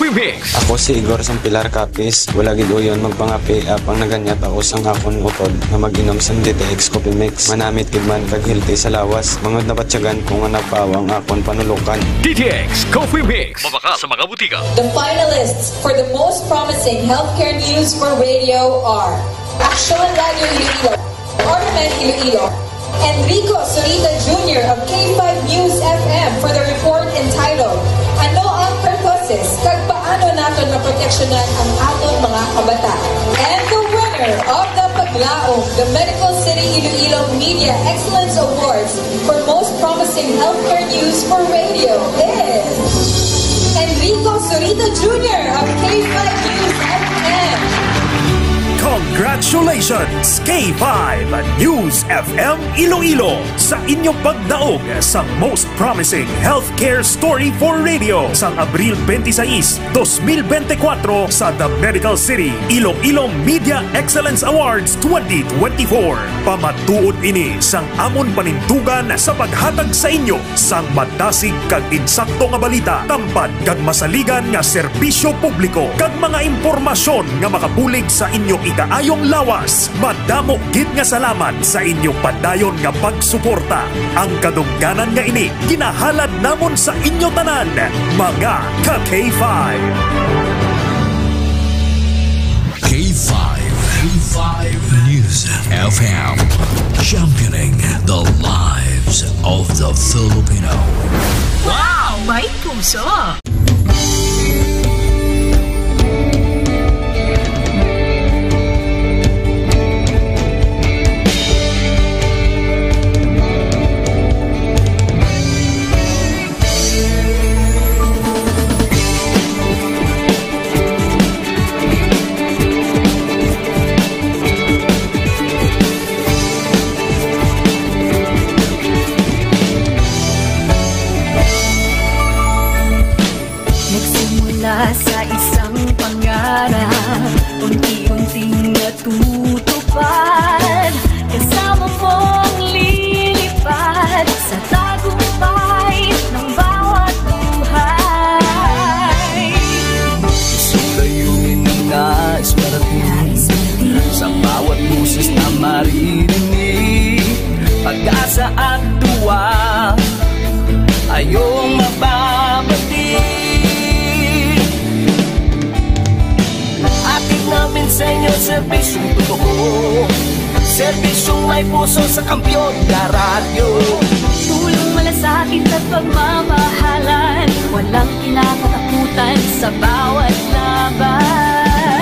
Coffee Mix. Ako si Igor Sampilar Capis. Wala gid uyon magpangapi apang naganyat ako sang akon utod na mag-inom sang DTX Coffee Mix. Manamit gid man kag healthy sa lawas. Mangod na batyagan kung nga napawang akon panulukan. DTX Coffee Mix. Mabaka sa mga butika. The finalists for the most promising healthcare news for radio are Action Radio Iloilo, Ornament Iloilo, Enrico Solita Jr. of K5 News FM for the report entitled Ano ang Purposes kag paano naton maproteksyonan ang aton mga kabata. And the winner of the Paglaong, the Medical City Iloilo Media Excellence Awards for Most Promising Healthcare News for Radio is Enrico Solita Jr. of K5 News FM. Congratulations, K5 News FM Iloilo sa inyong pagdaog sa Most Promising Healthcare Story for Radio sa Abril 26, 2024 sa The Medical City Iloilo Media Excellence Awards 2024. Pamatuod ini sang amon panintugan sa paghatag sa inyo sang matasig kag insakto nga balita, tampad kag masaligan nga serbisyo publiko kag mga impormasyon nga makabulig sa inyong kaayong lawas. Madamo gid nga salamat sa inyong padayon nga pagsuporta. Ang kadungganan nga ini ginahalad namon sa inyo tanan, mga ka-K5. K5 News FM, championing the lives of the Filipino. Wow! May puso! Sa isang pangarap, unti-unting natutupad, kasama mong lilipad sa tagumpay ng bawat buhay. Isang layunin ng nais marating sa bawat busis na maririnig, pag-asa at tuwa ayong mababati. Namin sa inyo serbisyong totoo, serbisyong may puso sa kampyon na radyo. Tulong malasakit at pagmamahalan, walang kinakatakutan sa bawat laban.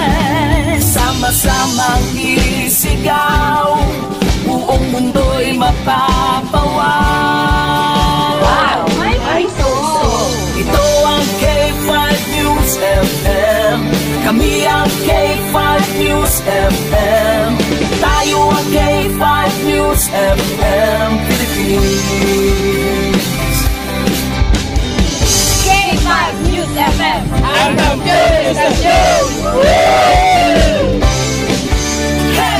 Sama-samang isigaw, buong mundo'y mapapawaw. Wow! May puso! Ito ang K5 News FM. Kami ang K5 News FM. Tayo ang K5 News FM Philippines. K5 News FM. Ang K5 News.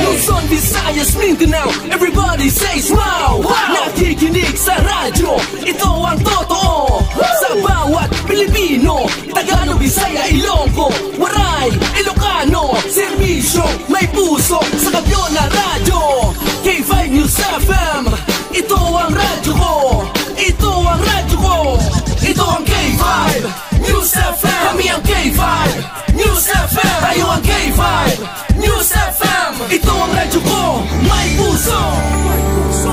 Luzon, Visayas, Mindanao, everybody say smile. Nakikinig sa radyo, ito ang totoo. Sa bawat Pilipino, Tagalog, Bisaya, Ilonggo, Waray, Ilocano, serbisyo may puso sa kampyon na radyo. K5 News FM, ito ang radyo ko, ito ang radyo ko, ito ang K5 News FM. Kami ang K5 News FM, tayo ang K5 News FM. Ito ang radyo ko, may puso.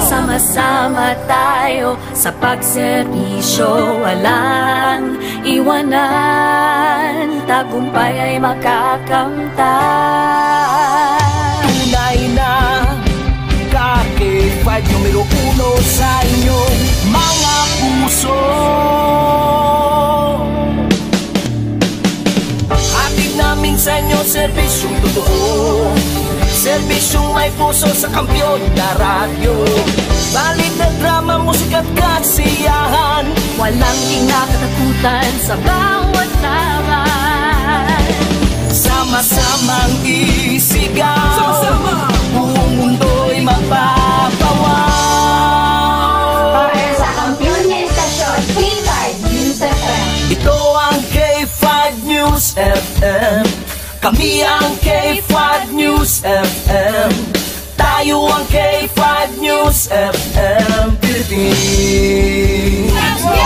Sama-sama tayo sa pagserbisyo, walang iwanan, tagumpay ay makakamtan. Tunay na K5 numero 1 sa inyong mga puso. Hatid namin sa inyo serbisyong totoo, serbisyong may puso sa kampyon na radyo. Balit na drama, musika at kasiyahan, walang kinakatakutan sa bawat laban. Sama-samang isigaw, sama-sama, buong mundo'y mapapawaw. Para sa kampyon na istasyon, K5 News FM. Ito ang K5 News News FM. Kami ang K5 News FM. Tayo ang K5 News FM Philippines. Let's go!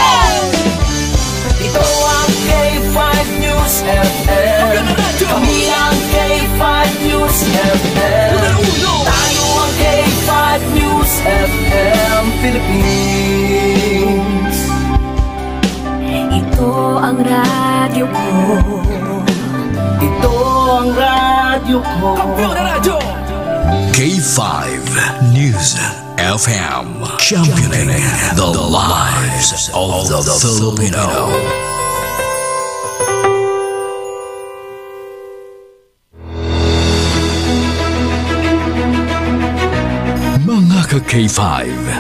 Ito ang K5 News FM. Kami ang K5 News FM. Tayo ang K5 News FM Philippines. Ito ang radyo ko. Ito ang radyo ko. Kampiyon na radyo! K5 News FM, championing the lives of the Filipino. Mga ka-K5,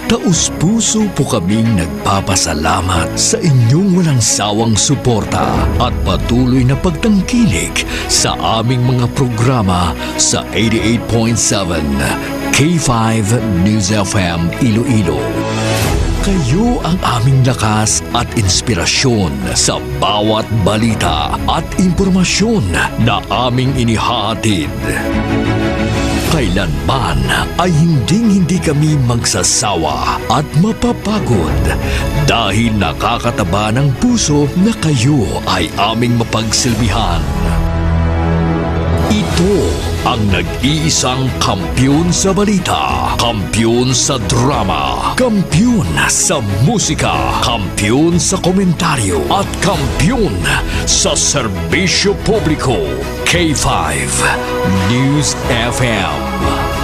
taus-puso po kaming nagpapasalamat sa inyong walang sawang suporta at patuloy na pagtangkilik sa aming mga programa sa 88.7 K5 News FM Iloilo. Kayo ang aming lakas at inspirasyon sa bawat balita at impormasyon na aming inihahatid. Kailanman ay hindi kami magsasawa at mapapagod dahil nakakataba ng puso na kayo ay aming mapagsilbihan. Ito ang nag-iisang kampiyon sa balita, kampiyon sa drama, kampiyon sa musika, kampiyon sa komentaryo at kampiyon sa serbisyo publiko. K5 News FM,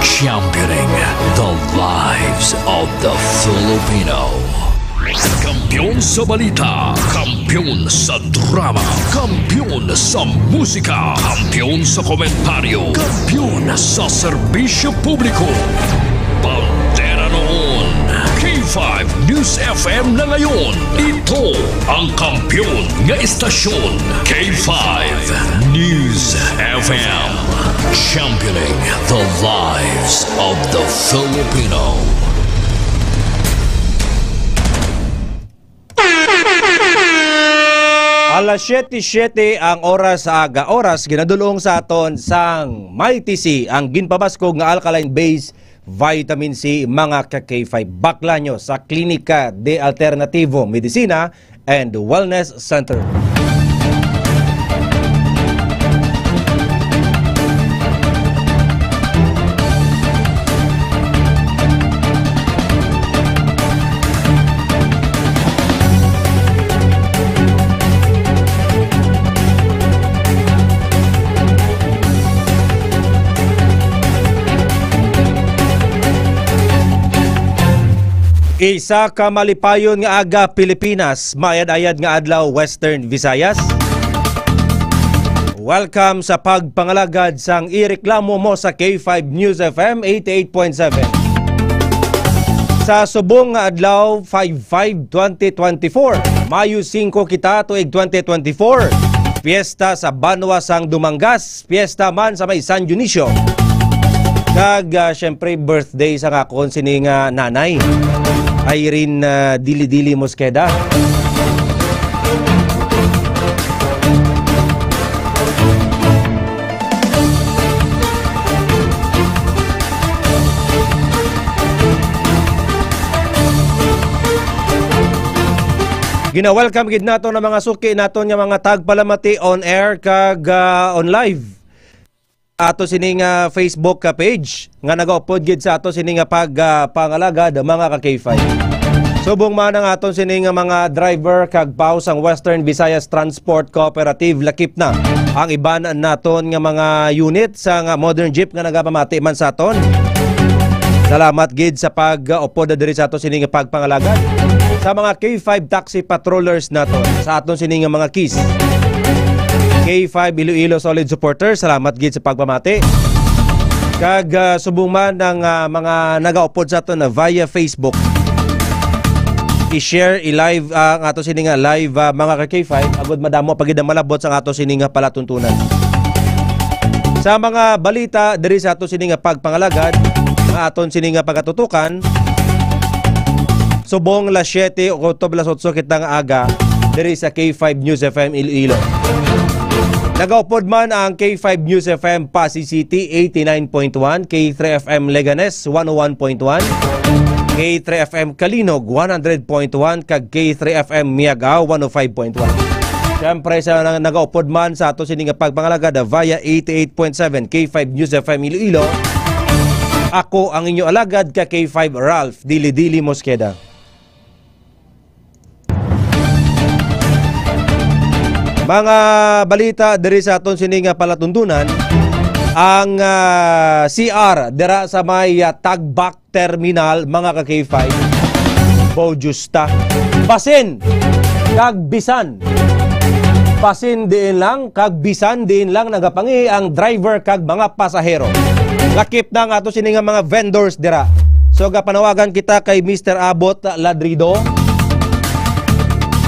championing the lives of the Filipino. Kampiyon sa balita, kampiyon sa drama, kampiyon sa musika, kampiyon sa komentaryo, kampiyon sa serbisyo publiko. Bandera noon, K5 News FM na ngayon. Ito ang kampiyon nga istasyon, K5 News FM, championing the lives of the Filipino. Alas 7:07 ang oras sa aga. Oras ginadulong sa aton sang Mighty C, ang ginpabaskog nga alkaline base vitamin C mga ka-K5. Bakla nyo sa Klinika de Alternativo Medicina and Wellness Center. Isa ka malipayon nga aga Pilipinas, maayad-ayad nga adlaw Western Visayas. Welcome sa pagpangalagad sang ireklamo mo sa K5 News FM 88.7. Sa subong nga adlaw 5/5/2024, Mayo 5 kita tuig 2024. Fiesta sa Banwa sang Dumangas, fiesta man sa may San Dionisio. Kag syempre birthday sa akon sini nga nanay. Irene Dili-Dili Mosqueda. Gina-welcome gid nato na mga suki nato nga mga tagpalamati on air kag on live. Ato sining Facebook page nga nag-upload gid sa ato sining pagpangalagad mga ka-K5. Subong man ang aton sining mga driver kag paus ang Western Visayas Transport Cooperative lakip na ang iban naton nga mga unit sa modern jeep nga nagapamati man sa aton. Salamat gid sa pag-upload diri sa ato sining pagpangalagad. Sa mga K5 taxi patrollers naton sa aton sining mga keys. K5 Iloilo Solid Supporter, salamat gid sa pagpamati. Kag subong man ng mga nag-upload sa ato na via Facebook. I-share, i-live ang ato sininga live mga ka-K5 agud madamo pagid malabot sa ato sininga palatuntunan. Sa mga balita diri sa ato sininga pagpangalagad, ang aton sininga pagatutukan, subong las 7 o 8 kitang aga diri sa K5 News FM Iloilo. Nagaupod man ang K5 News FM Pasig City 89.1, K3 FM Leganes 101.1, K3 FM Kalinog 100.1, kag K3 FM Miagao 105.1. Siyempre sa nagaupod man sa ato sining pagpangalagad via 88.7 K5 News FM Iloilo. Ako ang inyo alagad ka K5 Ralph Dili Mosqueda. Mga balita diri sa aton sining palatuntunan, ang CR dira sa may Tagbak Terminal mga ka-K5 Bojusta Basin kag bisan. Basin diin lang kag bisan diin lang nagapangi ang driver kag mga pasahero. Lakip na nga ato sining mga vendors dira. So panawagan kita kay Mr. Abot Ladrido.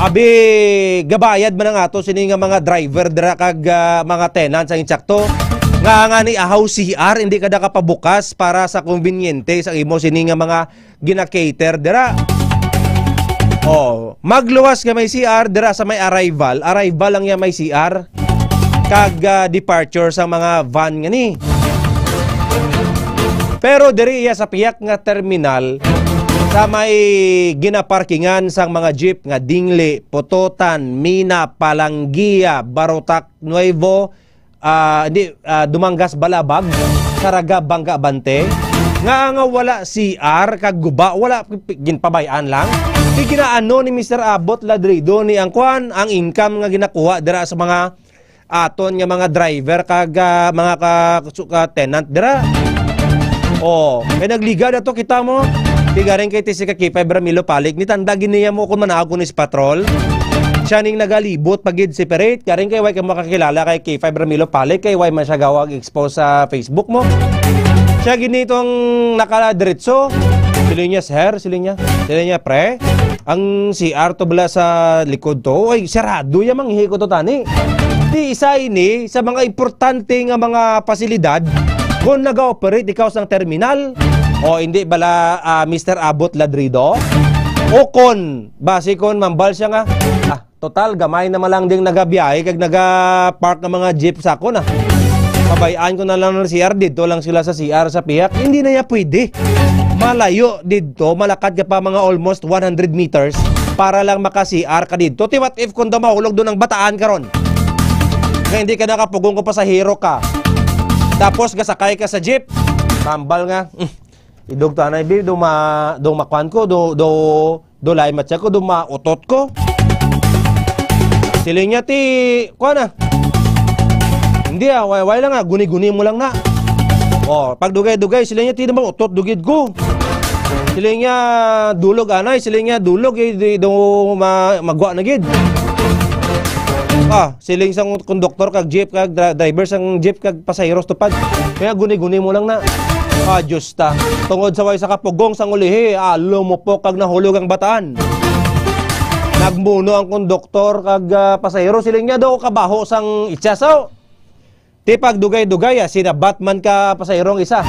Abi gabayad man nga ato sining mga driver dira kag mga tenants ang insakto nga ni ahaw CR hindi kada kapabukas para sa konbinyente sa imo sining mga gina-cater dira. Oh, magluwas nga may CR dira sa may arrival lang ya may CR kag departure sa mga van nga ni. Pero diri iya sa piyak nga terminal sa may ginaparkingan sang mga jeep nga Dingli, Pototan, Mina, Palanggia, Barotac, Nuevo, Dumangas, Balabag, Saraga, Bangka, Bante. Nga wala CR, kag guba, wala ginpabayaan lang. Di ginaano ni Mr. Abot Ladrido ni ang kwan, ang income nga ginakuha dira sa mga aton nga mga driver kag mga tenant dira. Oh, kay nagliga na to kita mo. Tiga rin kay Tisi K5 Ramilo Palik ni tanda giniya mo kung manaag ko ni patrol. Siya ning nagalibot pagid separate. Kaya rin kay way ka makakilala kay K5 Ramilo Palik kay way man siya gawag expose sa Facebook mo. Siya ginitong nakadiretso. Sili niya sir, sili niya pre. Ang CR to bala sa likod to, ay sarado ya manghihi ko to tani. Di isa ini sa mga importante nga mga pasilidad kung nag-operate ikaw sa terminal. O hindi bala Mr. Abot Ladrido? O kon, base kon mambal siya nga. Total, gamay na malang ding nagabiyahe kag naga-park ng mga jeep sa ako na. Pabayaan ko na lang ng CR dito lang sila sa CR sa piyak. Hindi na ya pwede. Malayo dito, malakad ka pa mga almost 100 meters para lang maka-CR ka dito. What if kung daw mahulog doon ang bataan ka ron? Nga hindi ka nakapugong ko pa sa hero ka. Tapos gasakay ka sa jeep. Tambal nga. Idog tanay bi do makwan ko do lay matya ko do mautot ko. Siling niya ti kuan na. Hindi way lang guni-guni mo lang na. Oh, pag dugay-dugay siling niya ti do mautot dugid ko. Siling niya dulog anay, siling niya dulog do magwa na gid. Siling sang konduktor kag jeep kag driver sang jeep kag pasaheros tupad. Kaya guni-guni mo lang na. Diyos ta. Tungod sa way sa kapugong sang ulihi, lumupok kag nahulog ang bataan. Nagmuno ang konduktor kag pasahero siling niya daw kabaho sang itsasaw. Ti pag dugay-dugay sina Batman ka pasaherong isa.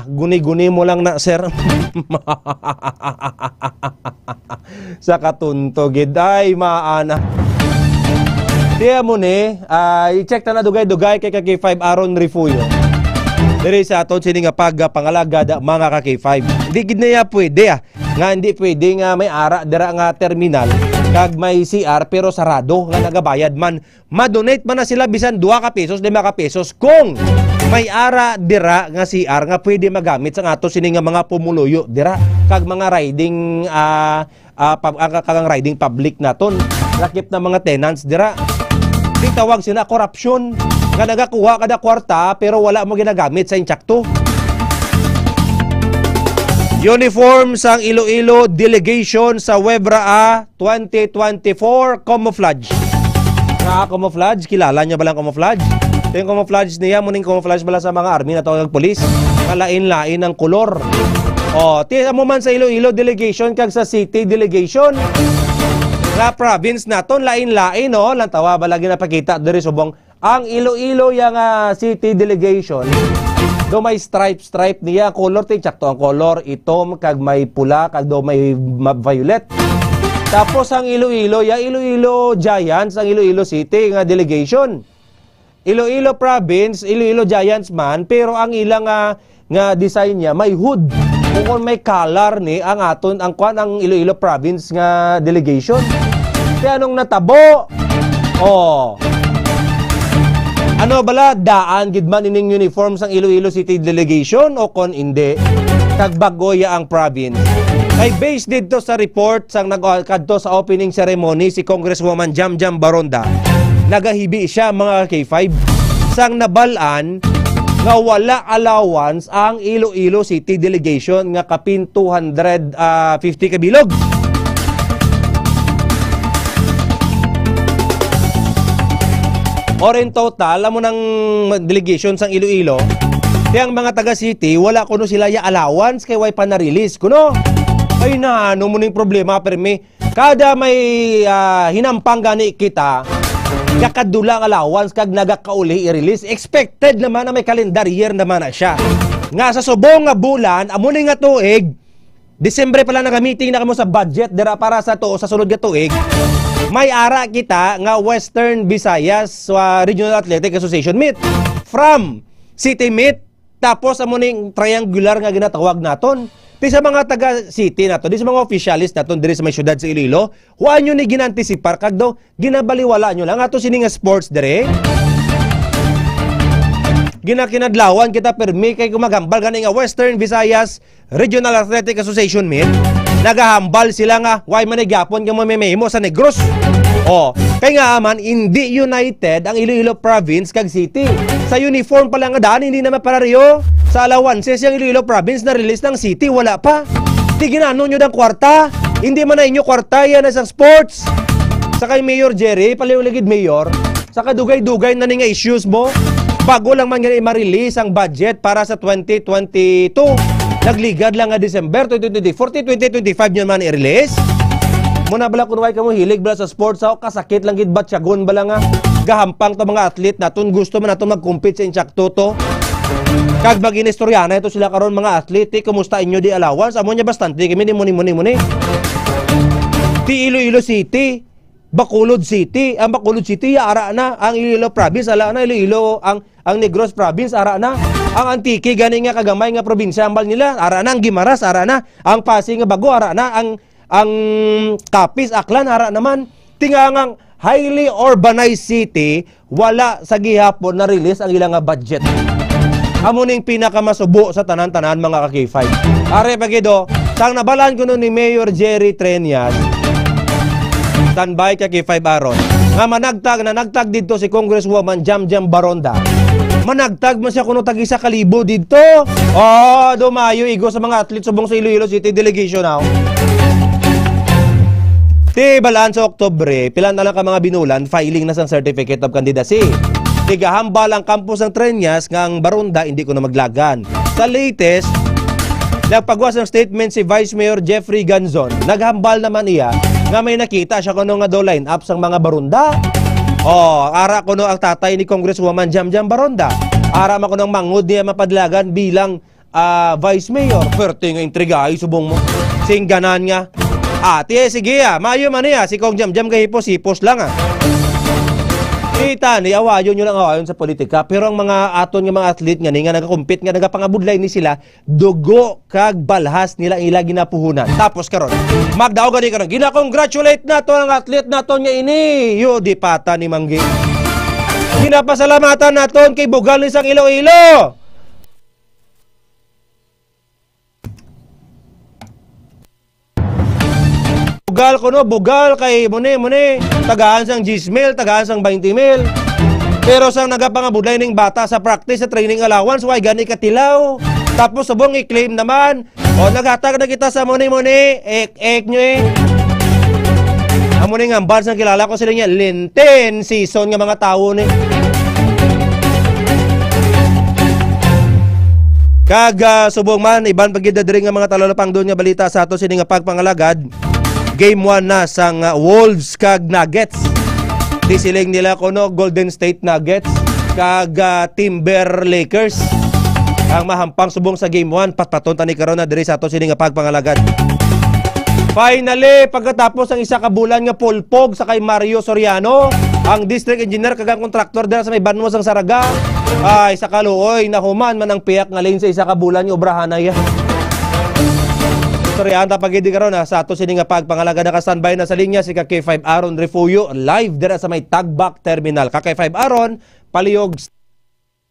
Guni-guni mo lang na sir. Sa katunto gid ay maana. Tiya mo ni, i-check na dugay-dugay kay K5 Aaron Rifuyo. Diri sa aton sini nga pagpangalagad mga ka-K5. Hindi gid na ya pwede nga hindi pwede nga may ara dira nga terminal kag may CR pero sarado nga nagabayad man. Ma-donate man na sila bisan 2 ka pesos, 5 ka pesos kung may ara dira nga CR nga pwede magamit sa ato sini nga mga pumuluyo dira kag mga riding kagang riding public naton. Lakip na mga tenants dira. Di tawag sila korupsyon. Nga nagakuha kada kwarta pero wala mo ginagamit sa insakto. Uniform sang Iloilo delegation sa Webra 2024 camouflage. Camouflage, kilala niya ba lang camouflage? Ito yung camouflage niya, muning camouflage bala sa mga army na tawag polis. Kalain-lain ng kolor. Tiyan mo man sa Iloilo delegation kag sa city delegation. Nga province naton lain-lain lantawa ba lagi napakita diri subong ang Iloilo yang city delegation. Do may stripe niya color ti sakto ang color itom kag may pula kag do may violet. Tapos ang Iloilo Giants ang Iloilo City nga delegation. Iloilo Province, Iloilo Giants man, pero ang ilang nga design niya may hood. Kung may color ni ang aton ang Iloilo Province nga delegation. Kaya anong natabo? Oh. Ano bala daan gid man ining uniform sang Iloilo City delegation o kon hindi? Kag bagoya ang province. Kay based dito sa report sang nagkadto sa opening ceremony si Congresswoman Jamjam Baronda. Nagahibi siya mga K5 sang nabalaan nga wala allowance ang Iloilo City delegation nga kapin 250 kabilog. Or in total, alam mo ng delegation sang Iloilo, kaya ang mga taga-city, wala kuno sila ya allowance kay way pa na-release kuno. Ay na, ano mo ning problema, permi. Kada may hinampang gani kita, kakadulang allowance kag nagakauli i-release. Expected naman na may calendar year naman na siya. Nga sa subong nga bulan, amo ni nga tuig, Disyembre pala naka-meeting na kamo sa budget dira para sa to sa sunod nga tuig. May ara kita nga Western Visayas Regional Athletic Association meet from City meet tapos amo ning triangular nga ginatawag naton. Di sa mga taga-city nato, di sa mga officialist naton diri sa may syudad sa Iloilo, wa nyo ni ginantisipar kag daw ginabaliwala nyo lang ato sini nga sports dire. Ginakinadlawan kita permi kay kumagambal gani nga Western Visayas Regional Athletic Association meet. Nagahambal sila nga why man gyapon nga mamememo sa Negros. Oh, kay nga man hindi united ang Iloilo Province kag City. Sa uniform pa lang nga daan hindi na maparariyo. Sa allowances yung Iloilo Province na release ng City wala pa. Di ginano nyo ng kwarta. Hindi man na inyo kwarta yan sa sports. Sa kay Mayor Jerry, paliuligid Mayor, sa kadugay-dugay na nga issues mo. Bago lang man ganyan ma-release ang budget para sa 2022. Nagligad lang nga December 2024, 2025 nyo man i-release. Muna bala kunway ka mo hilig bala sa sports ako, kasakit lang gid batyagon bala nga. Gahampang to mga athlete naton, gusto man naton mag-compete sa Inchakto to. Kag mag-inistoryanan ito sila karon mga athlete, kumusta inyo di allowance? Amo nya bastante kami ni muni. Ti Iloilo City, Bacolod City, ang Bacolod City ara na, ang Iloilo Province ala na, Iloilo ang Negros Province ara na, ang Antique gani nga kagamay nga probinsya ambal nila ara na, ang Guimaras ara na, ang Pasig nga Bago ara na, ang Capiz Aklan ara naman. Tingangang highly urbanized city wala sa gihapon na release ang ilang budget. Amo ning pinakamasubo sa tanan-tanan mga ka-K5. Are pagido, sang nabalan kuno ni Mayor Jerry Treñas. Standby ka K5 aron. Nga nagtag dito si Congresswoman Jamjam Baronda. Managtag man siya kuno tagi sa kalibo dito. Oh, dumayo igo sa mga athlete subong sa Iloilo City delegation now. Ti balaan sa Oktubre, pilan na lang ka mga binulan, filing na sang Certificate of Candidacy. Tigahambal ang campus ng Treñas ngang Baronda, hindi ko na maglagan. Sa latest, nagpagwas ng statement si Vice Mayor Jeffrey Ganzon. Naghambal naman iya nga may nakita siya kuno nga do line up sang mga Baronda. Oh, ara kuno ang tatay ni Congresswoman Jamjam Baronda. Ara man kuno mangud niya mapadlagan bilang Vice Mayor. Perte nga intrigay subong mo. Singganan nga. Tiye, sige mayo man niya, si Kong Jamjam kahipos, hipos lang Kita ni, awayon nyo lang awayon sa politika, pero ang mga aton nga mga athlete nga ni, nga nagkakumpit, nga nagapangabudlay ni sila, dugo kag balhas nila ila ginapuhunan. Tapos karon, magdaw gani karon, gina-congratulate nato ang athlete naton nga ini, yo di pata ni Manggi. Ginapasalamatan naton kay Bugal ni sang Iloilo. Bugal ko no, bugal kay muni, tagaan sang 10,000, tagaan sang 20,000. Pero sang nagapangabudlay ning bata sa practice sa training allowance, why gani katilaw. Tapos subong i-claim naman. O naghatag na kita sa muni, ek nyo Amo ni nga sang kilala ko sila niya, Lenten season nga mga tao ni. Kag subong man, iban pagidadiri nga mga talalapang doon nga balita sa ato sini nga pagpangalagad. Game 1 na sang Wolves kag Nuggets. Di siling nila kuno Golden State Nuggets kag Timber Lakers. Ang mahampang subong sa Game 1 patpaton tani karon na diri sa ato sini nga pagpangalagad. Finally, pagkatapos ang isa ka bulan nga pulpog sa kay Mario Soriano, ang district engineer kagang kontraktor dira sa may Banmos ang Saraga, ay sa kaluoy nahuman man ang piyak nga lane sa isa ka bulan nga obrahan na iya. Soriano tapagidi karon sa ato sini nga pagpangalaga naka-standby na sa linya si K5 Aaron Refuyo live dira sa may Tagbak Terminal. K5 Aaron palihog.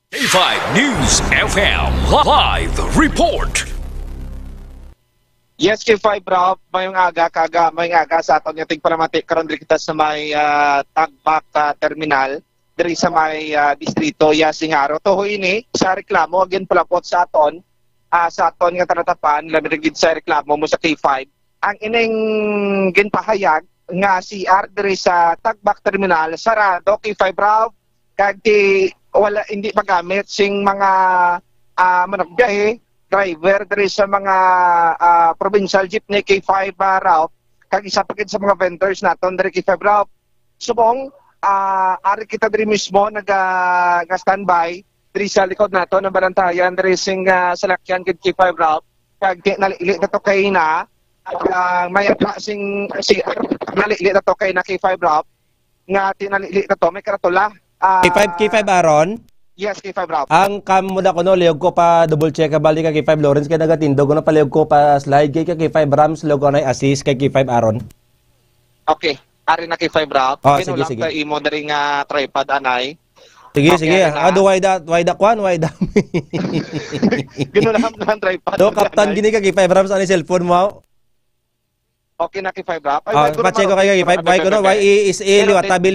K5 News FM Live Report. Yes, K5 Rob, mayong aga sa aton yung tingpalamati karon diri kita sa may Tagbak Terminal diri sa may distrito Yasingaro. Toho ini sa reklamo again palapot sa aton nga tanatapan labi gid sa reklamo mo sa K5. Ang ining ginpahayag nga CR diri sa Tagbak Terminal sarado K5 Rob kag wala hindi magamit sing mga managbiyahe driver diri sa mga provincial jeepney K5 route kag isa pa gid sa mga vendors naton diri K5 route. Subong ari kita diri mismo nga standby diri sa likod nato ng barantayan diri sing salakyan gid K5 route kag nalili na to kay na may sing nalili na to kay na K5 route nga tinalili na to may karatula. K5 Aaron. Yes, K5 route. Ang kamuda ko no, liyog ko pa double check balik kay K5 Lawrence kay nagatindog ko na paliyog ko pa slide kay K5 Rams liyog ko na assist kay K5 Aaron. Okay, ari na K5 route. Oh, sige. Imo diri nga tripod anay. Sige. Why the kwan? Ginulam na tripod. Do kaptan gini ka K5 Rams ani cellphone mo. Okay na K5 route. Pacheck ko kay K5 why ko no, why is liwatabi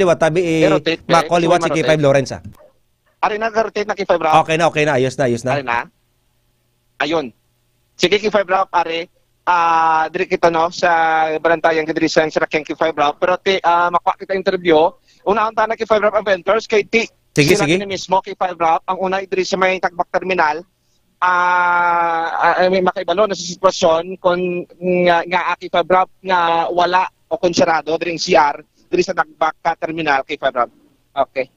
makoliwat si K5 Lawrence. Ari na rotate na K5 route. Okay na. Ayos na. Ari na. Ayun. Sige K5 route, ari. Diri kita no sa barantayan diri sa Sarakyang K5 route. Pero makuha kita interview. Una ta na K5 route Adventures kay T. Sige. Mismo K5 route. Ang una diri sa may Tagbak Terminal. May makaibalo na sa sitwasyon kung nga K5 route nga wala o konserado diri CR diri sa Tagbak Terminal K5 route. Okay.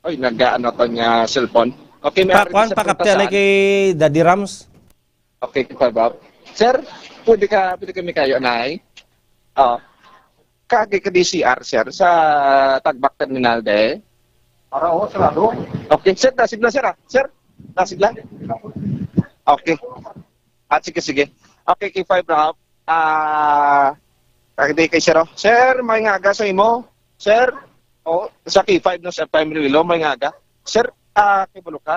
Oy, nag-ano to niya cellphone. Okay, may pakaptela kay Daddy Rams. Okay, K5 Sir, pwede kami kayo nay. Kagi ka DCR sir sa Tagbak Terminal de. Sarado. Okay, sir, nasigla sir. Sir, nasigla. Okay. At sige. Okay, K5 Rob. Kagi kay sir. Sir, may ngaga sa imo. Sir, sa K5 no sa primary lo may ngaga. Sir, kibulo ka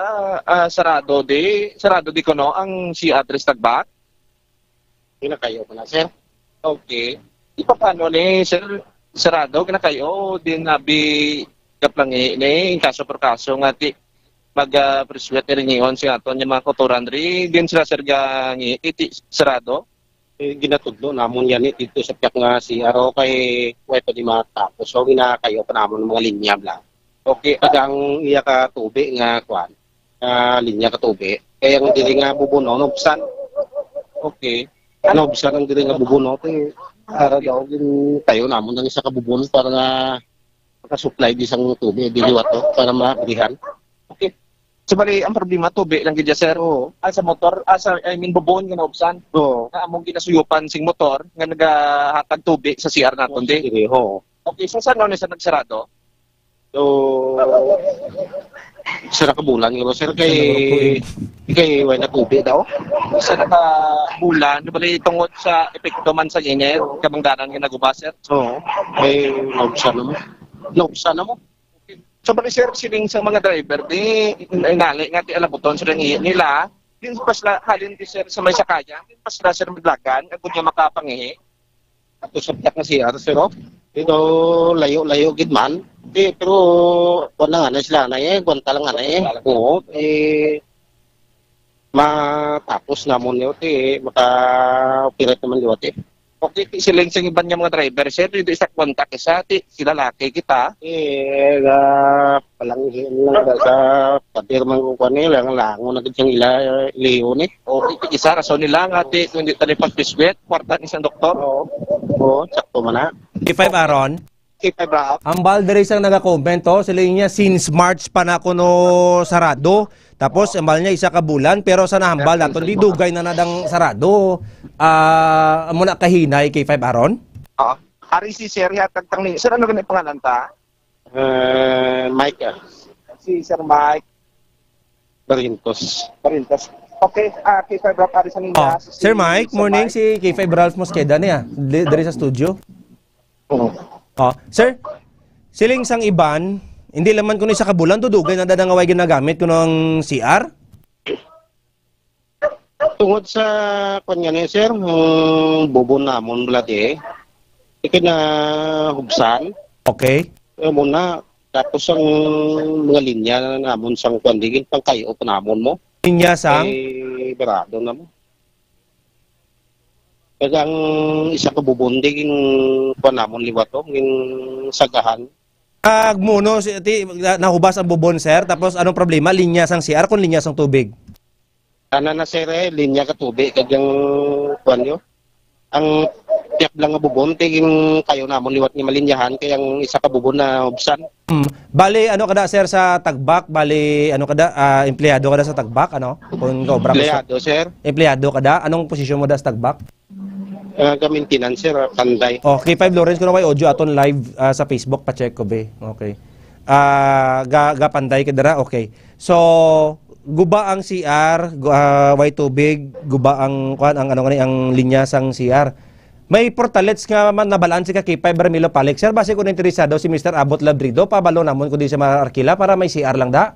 sarado di ko no ang si address Tagbak. Ina kayo na sir. Okay. Paano ni sir sarado kana kayo din nabi kaplangi ni kaso per kaso ngati mag-persuade rin ngayon si aton yung mga kotoran rin din sila sir ngi iti sarado. Ginatudlo namon yan dito sa piyak nga si Aro kay weto di matapos. So ginakayo pa namon mga linya bla. Okay, agang iya ka tubig nga kwan. Linya ka tubig. Kaya ang dili nga bubuno nobsan. Okay. Nobsan ang dili nga bubuno kay para daw din tayo namon ng isa ka bubuno para nga maka-supply di sang tubig diliwat to para mabrihan. Okay. So bali ang problema tubig lang gid sir. Sa motor, bubon nga naubsan. Nga among ginasuyupan sing motor nga nagahatag tubig sa CR naton di. Okay, so saan ni sa nagsarado? So sir ka bulan nga sir kay wala tubig daw. Sa bulan bali tungod sa epekto man sa init kabangdanan nga naguba sir. Kay naubsan mo. So bali sir siling sa mga driver di inali nga ti alabuton sila nila din pasla halin ti sir sa may sakaya din pasla sir maglagan agud nga makapangihi ato sabyak nga siya sir ito layo gid man pero wala nga na sila na kwanta lang nga matapos namon yo ti maka-operate naman yo ti. Okay, siling sa iban nga mga driver, sir, dito isa kontak isa, sila laki kita. Palanghin lang sa padirmang ko nila, lango na siyang iliyo ni. Okay, isa rason nila nga, kung hindi tayo pag-biswet, kwarta isang doktor. Oo, sakto man na. K5 Aaron? K5 Rap. Ang balde rin sang nag-comment to, sila niya since March pa na kuno sarado. Tapos ambal niya isa ka bulan pero sa nahambal nato di dugay na nadang sarado. Muna kahinay K5 Aron. Oo. Ari si Sir hatag tang ni. Sir ano ganit pangalan ta? Mike Si Sir Mike Barintos. Okay, K5 Rap ari sa ninja. Sir Mike, morning si K5 Ralph Mosqueda niya. Diri sa studio. Sir, siling sang iban, hindi laman kuno isa ka bulan dudugay na dadang away ginagamit kuno ang CR? Tungod sa kanya ni sir, bubon namon blati. Ikina hubsan. Okay. Muna tapos ang mga linya namon sang kwandigin pangkayo pa namon mo. Linya sang berado namo. Kaya ang isa ka bubundig yung panamon liwat to, yung sagahan. Agmuno, nahubas ang bubon, sir. Tapos anong problema? Linya sang CR kung linya sang tubig? Na sir, linya ka tubig. Kaya yung kwanyo. Ang tiyak lang nga bubon, yung kayo namon liwat ni malinyahan, kaya yung isa ka bubon na hubsan. Bali, ano kada, sir, sa Tagbak? Bali, ano kada, empleyado kada sa Tagbak? Ano? Kung empleyado, sir. Empleyado kada? Anong posisyon mo da sa Tagbak? Maintenance sir, Panday. Okay, 5 Lawrence ko na may audio aton live sa Facebook, pa-check ko be. Okay. Panday ka dara, okay. So, guba ang CR, way tubig, guba ang ang linya sang CR. May portalets nga man nabalaan si K5 Bermilo Palik. Sir, base ko na interesado si Mr. Abot Labrido, pabalo namon ko di sa maarkila para may CR lang da.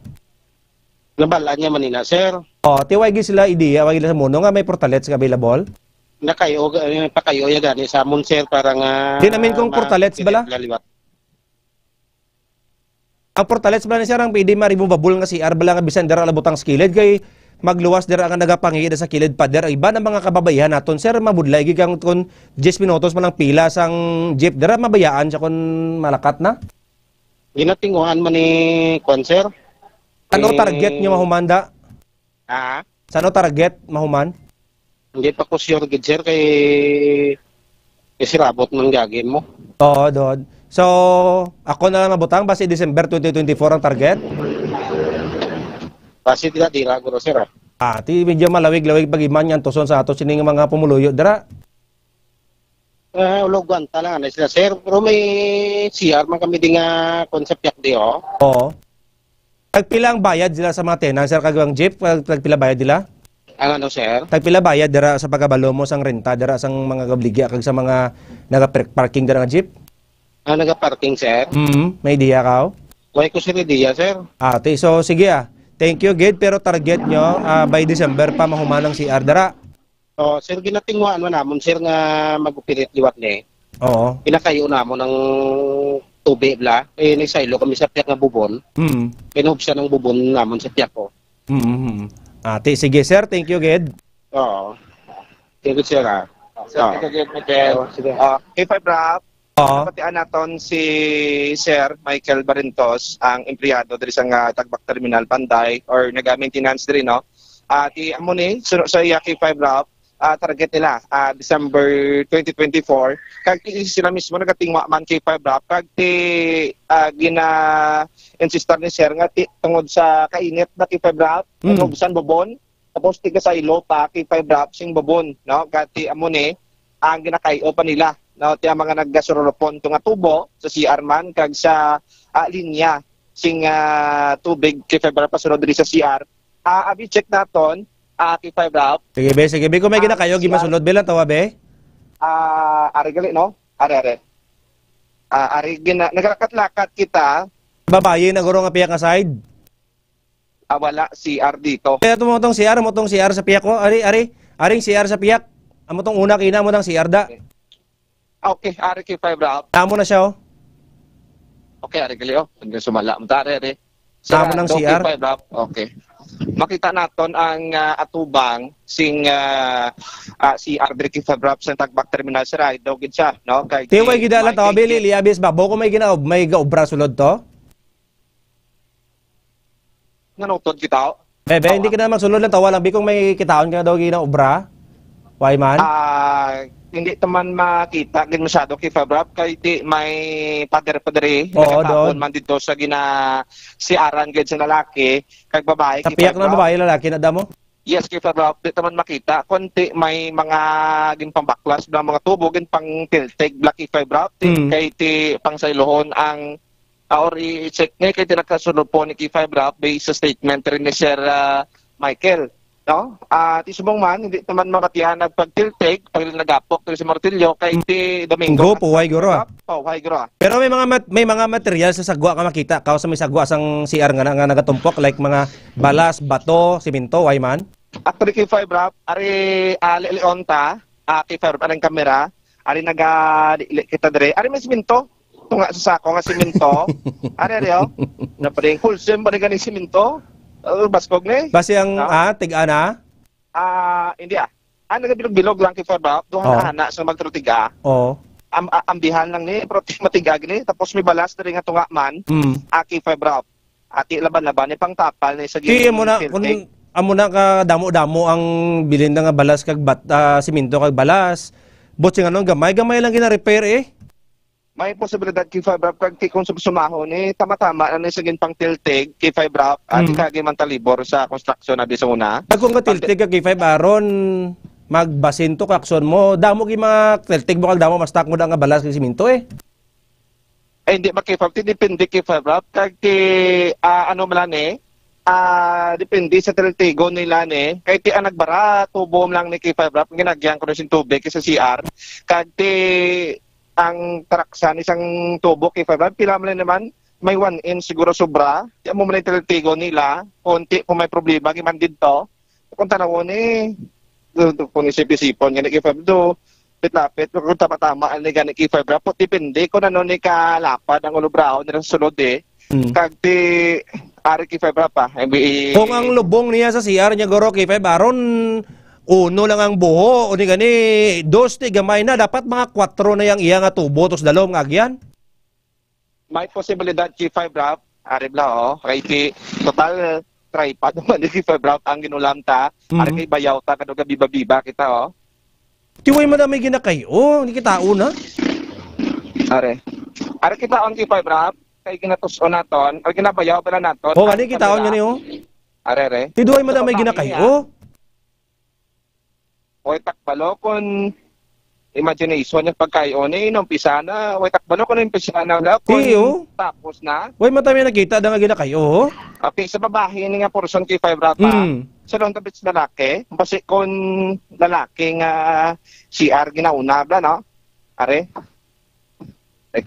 Nabalaan niya manina, sir. Tiwag sila idea, wag sila sa muno nga may portalets nga available. Nakayo ya gani sa amon sir para nga di namin kung portalets bala. Ang portalets bala ni sir ang pwede maribubabul nga CR bala nga bisan dara labutang skilid kay magluwas dira nga nagapangi sa kilid pader. Iba ng mga kababayan naton sir mabudlay gigang kun 10 minutos man lang pila sang jeep dira mabayaan siya kun malakat na. Ginatinguhan man ni kon sir. Ano target niyo mahumanda? Sa ano target mahuman? Hindi pa ko sure gid sir kay kasi rabot man gagin mo. Oo, dod. So, ako na lang mabutang base December 2024 ang target. Base dira guro sir. Ti medyo malawig-lawig pagiman yan tuson sa ato sining mga pumuluyo dira. Ulogan talaga na sila sir, pero may CR man kami di nga concept yak di Oo. Tagpila ang bayad sila sa mga tenant sir kagawang jeep, tagpila bayad nila? Ang ano sir? Tagpila bayad dira sa pagkabalo mo sang renta dira sang mga gabligya kag sa mga naga-parking dira nga jeep? Naga-parking sir? May idea ka? Way ko sir idea sir. So sige Thank you, Gid. Pero target nyo, by December pa mahumanang CR dara. Sir, ginatingwaan mo namon, sir, nga magupilit liwat ni. Oo. Pinakayo namon ng tubig bla. Nagsaylo kami sa piyak nga bubon. Pinubsa ng bubon namon sa piyak ko. Sige, sir. Thank you, Gid. Thank you, sir. Thank you, Gid, Michael. K5 Rap. Patian naton si Sir Michael Barintos, ang empleyado diri sa Tagbak Terminal Panday or naga-maintenance diri no. Ti amo ni sa K5 Rap, target nila December 2024. Kag sila mismo nagatingwa man K5 Rap kag ti insistar ni Sir nga tungod sa kainit na K5 Rap, nubsan bobon. Tapos ti kasaylo pa K5 Rap sing bobon no. Kag ti amo ni ang ginakayo pa nila. No, ti mga naggasurulopon nga tubo sa CR man kag sa linya sing tubig K5 Rap pasunod diri sa CR. Abi check naton K5 Rap. Sige be kung may ginakayo gimasulod be lang tawa be. Ari gali no? Ari. Naglakat-lakat kita. Babaye na guro nga piyak nga side. Wala CR dito. Kaya tumutong CR sa piyak ko. Aring CR sa piyak. Amo tong una kina mo ng CR da. Okay, ari K5 Rap. Tamo na siya Okay, ari gali hanggang sumala mo tare. Tamo ng CR. K5 Rap. Okay. Makita naton ang atubang sing CR diri K5 Rap sa Tagbak Terminal sa Ride daw gid siya, no? Kay Tiway gid ala taw bili liabis babaw ko may gaobra sulod to. Nanutod kita. Bebe, hindi ka na magsulod lang tawa lang bikong may kitaon ka daw ginaobra. Why man? hindi taman makita gin masyado kay Fabrap kay di may pader-padere Oo, nakatapon doon. man dito sa gina si Aran gid sa lalaki kag babae kay Kapiyak na Fabrap. babae lalaki na damo. Yes, kay Fabrap di taman makita konti may mga gin pambaklas na mga tubo gin pang tiltig black kay Fabrap kay ti pang saylohon ang or i-check niya kay tinakasunod po ni kay Fabrap based sa statement rin ni Sir Michael. No? Ti subong man, hindi naman mapatihan nagpagtiltig, pag nagapok, si Martillo, kay ti Domingo. Puhay guro ah. Puhay guro ah. Pero may mga material sa sagwa ka makita. Kao sa may sagwa sang CR nga nagatumpok like mga balas, bato, simento, way man. Actually kay Fabrap, ari Leonta, kay Fabrap ang kamera, ari kita dire, ari may simento. Tunga sa sako nga simento. Ari oh. Na pa ring wholesale pa ring simento. Baskog ni. Base ang tig-ana? Hindi nagabilog-bilog lang kay Fabrap. Duha na sa magtrutiga. Oo. Ambihan lang ni, pero matigag ni. Tapos may balas na rin nga tunga man. Kay Fabrap. Ati laban-laban ni pang tapal ni sa gilid. Amo na ka damo-damo ang bilin nga balas kag simento kag balas. Bot sing ano gamay lang gina-repair eh. May posibilidad kay Fabrap kag kung sumahon ni tama-tama na sa pang tiltig kay Fabrap at kagay man talibor sa construction na di sa una. Kung ka tiltig kay Fab aron magbasinto kakson mo, damo gi tiltig mo kag damo mas tak mo nga balas kag simento eh. Hindi ba kay Fabrap depende kay Fabrap kag ano man ni depende sa tiltigo nila ni kay ti nagbara tubo lang ni kay Fabrap ginagyan ko na sin tubig sa CR kag ti ang traksan isang tubo kay Fabrap pila man naman may 1 inch siguro sobra di mo man tiltigo nila konti kung may problema giman didto kung tanawon ni kung isip-isipon nga kay Fabrap do lapit kung tama-tama ani gani kay Fabrap po depende kung ano ni kalapad ang ulubraon nila sulod kag ti ari kay Fabrap kung ang lubong niya sa CR niya goro kay Fab aron uno lang ang buho, o ni gani, dos ti gamay na, dapat mga 4 na yang iya nga tubo, tos dalawang agyan. May posibilidad kay Fabrap, aribla kay ti total tripod naman ni kay Fabrap ang ginulam ta, ari kay bayaw ta, kaduga biba-biba kita Tiway madami ginakayo, hindi kita una. Ari kita on kay Fabrap, kay ginatuson naton, kay ginabayaw pala naton. Gani kita on yun Are. Tiduay madami ginakayo. Way takbalo kon imagination yung pagkayon umpisa na way takbalo kon umpisa na wala kon tapos na way matami nakita da nga ginakayo okay sa babae ni nga portion kay Fabrap sa long tabits lalaki kasi kon lalaki nga CR ginauna bla no are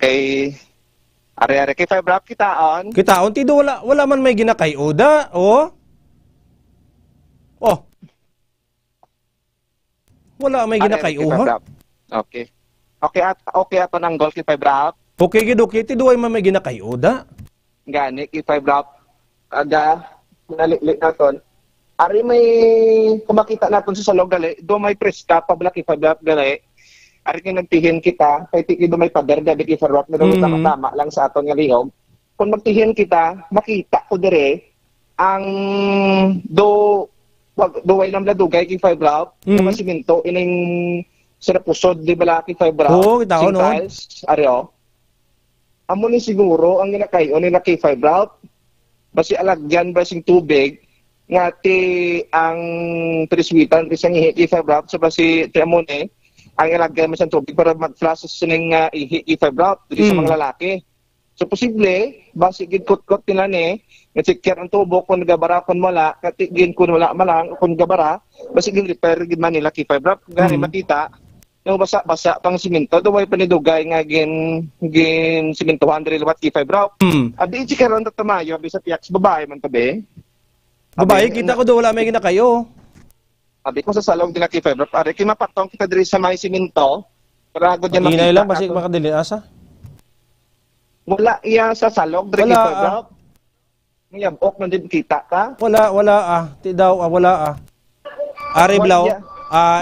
kay kay Fabrap kitaon tido wala man may ginakayo da wala may ginakayo ha? Okay ato ng goal kay Fabrap. Okay gid okay tiduay man may ginakayo da. Gani kay Fabrap aga naliklik naton. Ari may kumakita naton sa salog gali, do may preska pa kay Fabrap gali. Ari kay nagtihin kita, kay tiki do may pader gabi kay Fabrap na tama lang sa aton nga lihog. Kung magtihin kita, makita ko dire ang duway lang ladugay kay Fabrap na siminto ining sinapusod di bala kay Fabrap kita no areo amo ni siguro ang ginakayo nila kay Fabrap basi alagyan ba sing tubig ngati ang triswitan bisang ihi kay Fabrap so basi ti amo ni ang ilagyan mo sa tubig para mag-flash sa sining ihi kay Fabrap dili sa mga lalaki so posible basi gid kot-kot nila ni nagsikir ang tubo kung nagabara kung wala, katigin kung wala malang, kung gabara, basi gin repair gid man nila kay Fabrap, gani makita, yung basa-basa pang siminto, duway panidugay nga gin simintohan diri liwat kay Fabrap. Adi sikaron ta tamayo bisa tiyak sa babae man tabi. Babae kita ko do wala may ginakayo. Abi ko sa salong dila kay Fabrap, ari kay mapatong kita diri sa may siminto, para gud yan makita. Inay lang basi makadili asa. Wala iya sa salong diri kay Fabrap. Ngayabok na din kita ka? Wala Ti daw wala Ari Blau,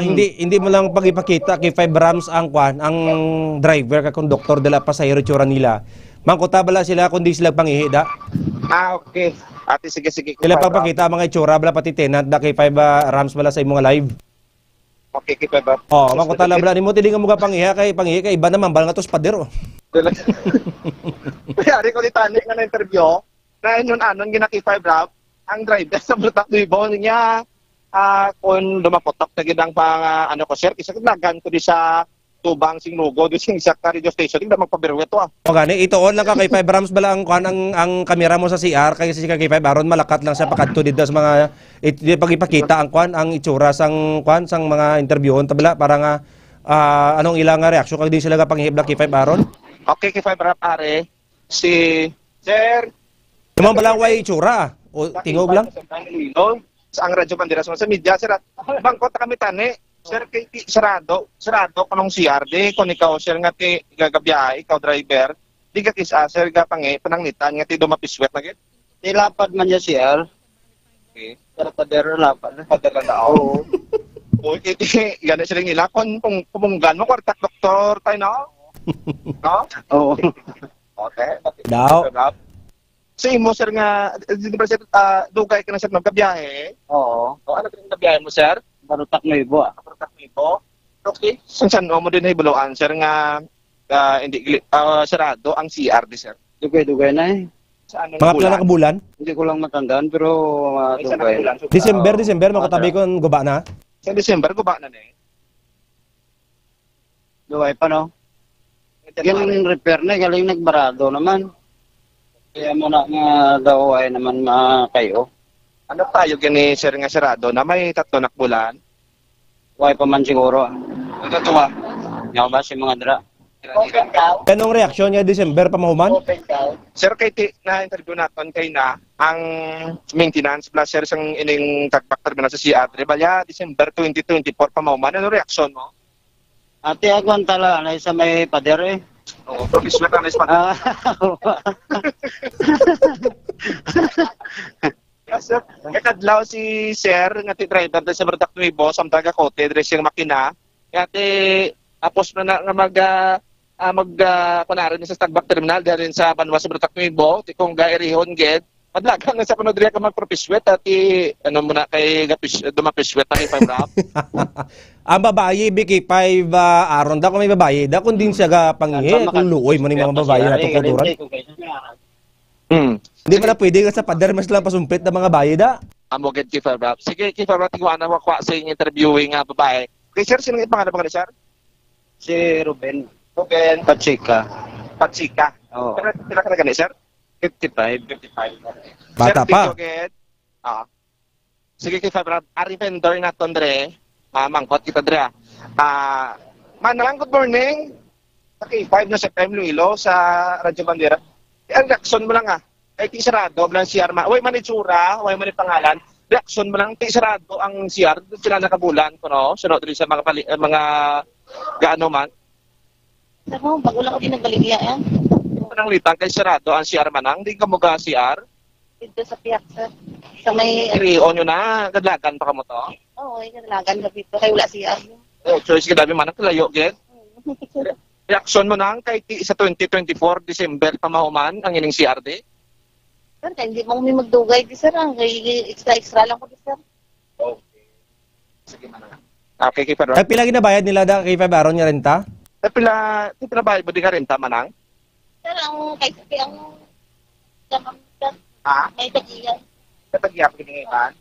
hindi mo lang pagipakita kay 5 rams ang driver ka konduktor dala pasahero tsura nila. Mangkuta bala sila kundi sila pangihida. Okay. Ate sige. Sila pagpakita mga itsura bala pati tenant da kay 5 rams bala sa imong live. Okay, K5 Rap. Oh, mangkot talabla ni mo tili nga mga pangiha kay iba naman bal nga tos pader. Kaya ko ditani nga na interview na anon gina K5 Rap ang driver sa Brutak Nuevo niya kung lumapotok na gidang pang ano ko sir isa kaglagan ko di sa Tubang Singlugo di sing sakta radio station hindi magpabirwet to O gani ito on lang ka kay 5 Rams bala ang kamera mo sa CR kay si kay 5 aron malakat lang sa pakadto dito sa mga pagipakita ang itsura sang sang mga interviewon tabla para nga anong ilang nga reaksyon kag din sila ka panghibla kay 5 aron. Okay kay 5 Rap are si sir Naman bala way itsura o tingog lang. Sa ang radyo bandera sa media sir bangkot kami tani sir kay sarado kanong CRD kung ikaw sir nga ti gagabiyahe ikaw driver di ka kisa sir ga pangi pananglitan nga ti dumapiswet na gid Nilapad man niya CR. okay Pero padero lapad. padala na oo o iti gani sila nila kung pumunggan mo kwartak doktor tayo no Oo. okay Daw. sa imo sir nga di ba sir dugay ka na sir nagkabiyahe Oo. o ano ka nagkabiyahe mo sir Barutak Nuevo. Okay. San mo din hibuloan sir nga hindi sarado ang CR di sir. Dugay-dugay na eh. Sa anong Mga pila na kabulan? Hindi ko lang matandaan pero dugay. December makatabi kon guba na. Sa December guba na ni. Dugay pa no. Galing repair na, galing nagbarado naman. Kaya mo na nga daw ay naman kayo. Ano tayo gani sir nga sarado na may 3 na bulan? Way pa man siguro. Ano to ba? Nga ba si mga dra? Kanong reaksyon niya December pa mahuman? Sir kay na interview naton kay na ang maintenance plus sir sang ining tagbak terminal sa CR balya December 2024 pa mauman ano reaksyon mo? Ate agwan tala na sa may pader eh. Oo, professional ka na ispat. Sir, kadlaw si sir nga ti driver sa Brutak Nuevo samtang Cote dire siyang makina. Kaya apos na kunarin sa tagbak terminal dahil sa Banwa sa Brutak Nuevo, ti kung gairihon ged, padlagang nga sa panodriya ka magpropiswet at ano muna kay dumapiswet na kay 5 Rap. Ang babae biki 5 aron da kung may babae da kun din siya ga pangihi kung luoy man yung mga babae na tututuran. Hindi mo na pwede ka sa pader mas lang pasumpit na mga bayi da. Amo ged kay 5 Rap. Sige kay 5 Rap tingwa na wakwa sa inyong interviewing nga babae. Kay sir sino nga pangalan ni sir? Si Ruben Ruben Pachika. Oo. Pero pila ka na gani sir? 55. Bata pa. Sige kay 5 Rap. Ari vendor na tondre. Mangkot kita dre. Manang good morning. Okay, 5 na September Iloilo sa Radyo Bandera. Ang reaksyon mo lang ay ti sarado lang CR way man itsura, way man pangalan. Reaksyon mo lang ti sarado ang CR sila nakabulan ko no. Sunod rin sa mga gaano man. Ako, bago lang ako pinagbaligya yan. Nang litang kay sarado ang CR manang, di ka mo ga CR? Dito sa piazza. Sa may... Irion nyo na, kadlagan pa ka mo to? Oo, kadlagan gabi to. Kaya wala CR. Choice ka dami manang, kalayo, get? Reaksyon mo nang kay sa 2024 December pamahuman ang ining CRD? Sir, kaya hindi mo kami magdugay di sir. Extra lang ko di sir. Okay. Sige manang. Okay, kay Pedro. Ay pila ginabayad nila da kay 5 aron niya renta? Pila bayad mo di ka renta manang? Sir, ang may tagiyan. Tagiyan piningitan.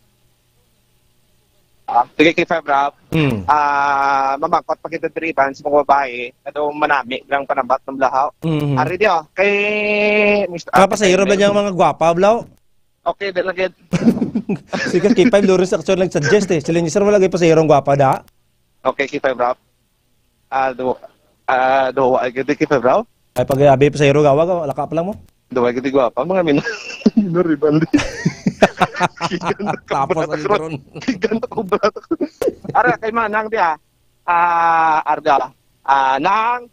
Sige kay 5 Rap. Mamangkot pag ito driban sa mga babae, ito manami lang panambat ng lahaw. Ari di kay Mr. Kapasahiro ba niyang mga gwapa, Blau? Okay, dahil lagi. Sige, kay 5 Loris Action nag-suggest eh. Sila niya, sir, wala kayo pasahirong gwapa da? Okay, kay 5 Rap. Dowa, kay 5 Rap? Ay, pag abi pasahiro gawa, wala ka pa lang mo? Dowa, kay gwapa. Mga minoriban din. Tapos ang drone. Giganta ko ba? Ara, kay Manang di Arda. Nang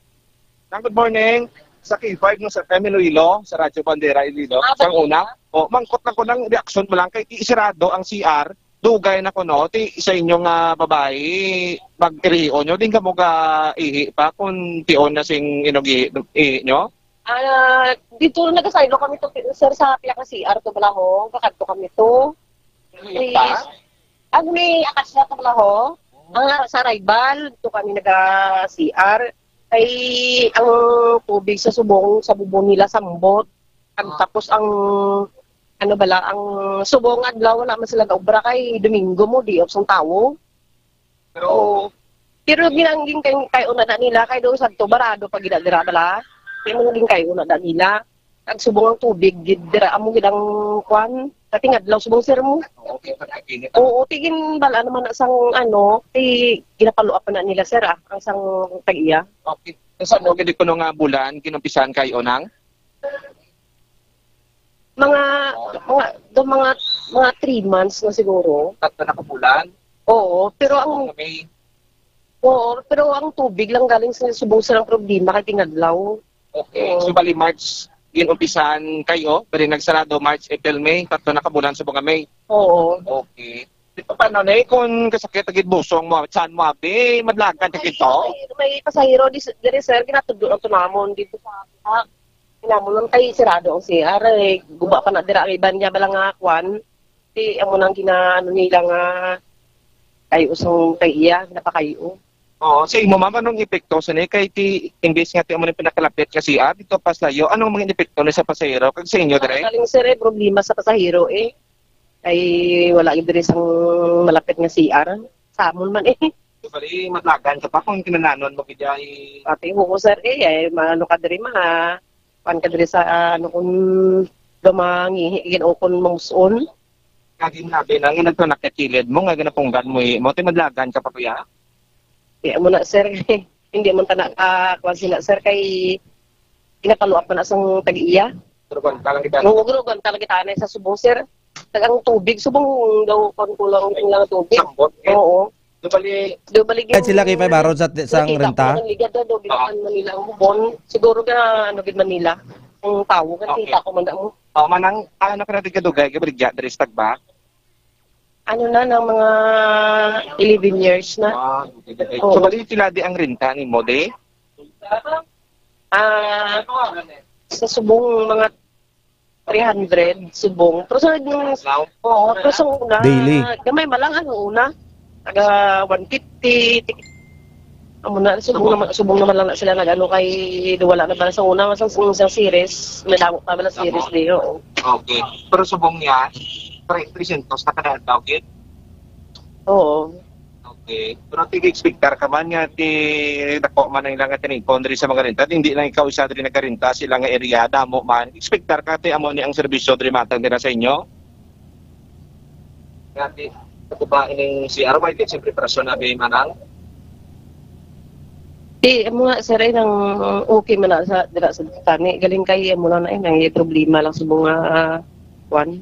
good morning. Sa K5 no sa Iloilo, sa Radyo Bandera Iloilo. Sang una, mangkot na ko ng reaksyon mo lang kay isirado ang CR. Dugay na ko no, ti sa inyong babae, mag-iriho nyo, din ka mo ka ihi pa kung tion na sing inugi nyo? Dito nagasaylo kami to sir sa pila ka CR to balahong kakadto kami to. Please. Ang may akasya to balahong. Sa arrival, ito kami nag-CR, ay ang tubig sa subong, sa bubong nila sambot. Tapos ang ang subong adlaw wala man sila gaubra kay Domingo mo di opsong tawo. Pero ginangging kay una na nila kay do sadto barado pag gidadira bala. Kay mo ging kay una na nila. Ang subong ang tubig gidira amo gidang kwan. Kating adlaw subong sir mo. Oo, tigin bala naman na sang ti ginapalo up na nila sir ang sang tag-iya. Okay. Sa mo gid kuno nga bulan kinumpisan kay onang? Mga 3 months na siguro. Tatlo na kabulan? Oo, pero ang tubig lang galing sa subong silang problema kay tingadlaw. Okay. So bali March ginumpisan kayo, pero nagsarado March, April, May, tatlo na kabulan subong May. Oo. Okay. Di pa paano na kung kasakit agad busong mo, saan mo abi, madlagan ka kito? May pasahero dire sir ginatudlo ang tunamon dito sa namon kay sirado ang CR guba pa na dira kay banya bala nga kwan di amo nang ginaano nila nga kay usong kay iya napakayo. Oo, sa imo mama anong epekto sa ni kay ti imbes nga ti amo ni pinakalapit ka CR dito paslayo anong mga epekto ni sa pasahero kag sa inyo dire? Kaling sir problema sa pasahero ay wala gid dire sang malapit nga CR sa amon man Bali matlagan ka pa kung kinananon mo gid ay ate ko sir maano ka dire pan ka diri sa kung dumangihi gin o kun mangson kagin nabi nang nagtunak ka kilid mo nga ginapunggan mo mo ti madlagan ka pa kuya di mo na sir hindi man tanak kwan sila sir kay ginapaluap na sang tag-iya grugan talang kita grugan talang kita sa subong sir tagang tubig subong daw kon kulang lang tubig oo Dubali sila kay Baron sa sang renta. Ligad daw binukan Manila ang bubon. Siguro ka gid Manila. Ang tawo kan kita ko man mo. Manang ka natin kadugay kay Brigya diri sa Tagba. Ano na ng mga 11 years na. So bali sila di ang renta ni mo de? Sa subong mga 300 subong. Pero sa pero sa una daily. Gamay malang ang una. Taga 150 amo na subong naman lang sila nagano kay wala na bala sa una sa series madamo pa bala series diyo. Okay, pero subong niya 300 na kada daw gid. Oo. Okay, pero tig-expectar ka man nga ti dako man ang ilang tinipon diri sa mga renta hindi lang ikaw isa diri nagarenta sila nga area damo man expectar ka ti amo ni ang serbisyo diri matang dira sa inyo. Ngati kuba ining CR may din siyempre preparasyon na bi manang. Mga sir nang okay man na sa dira sa tani galing kay amo na nang problema lang sa mga kwan.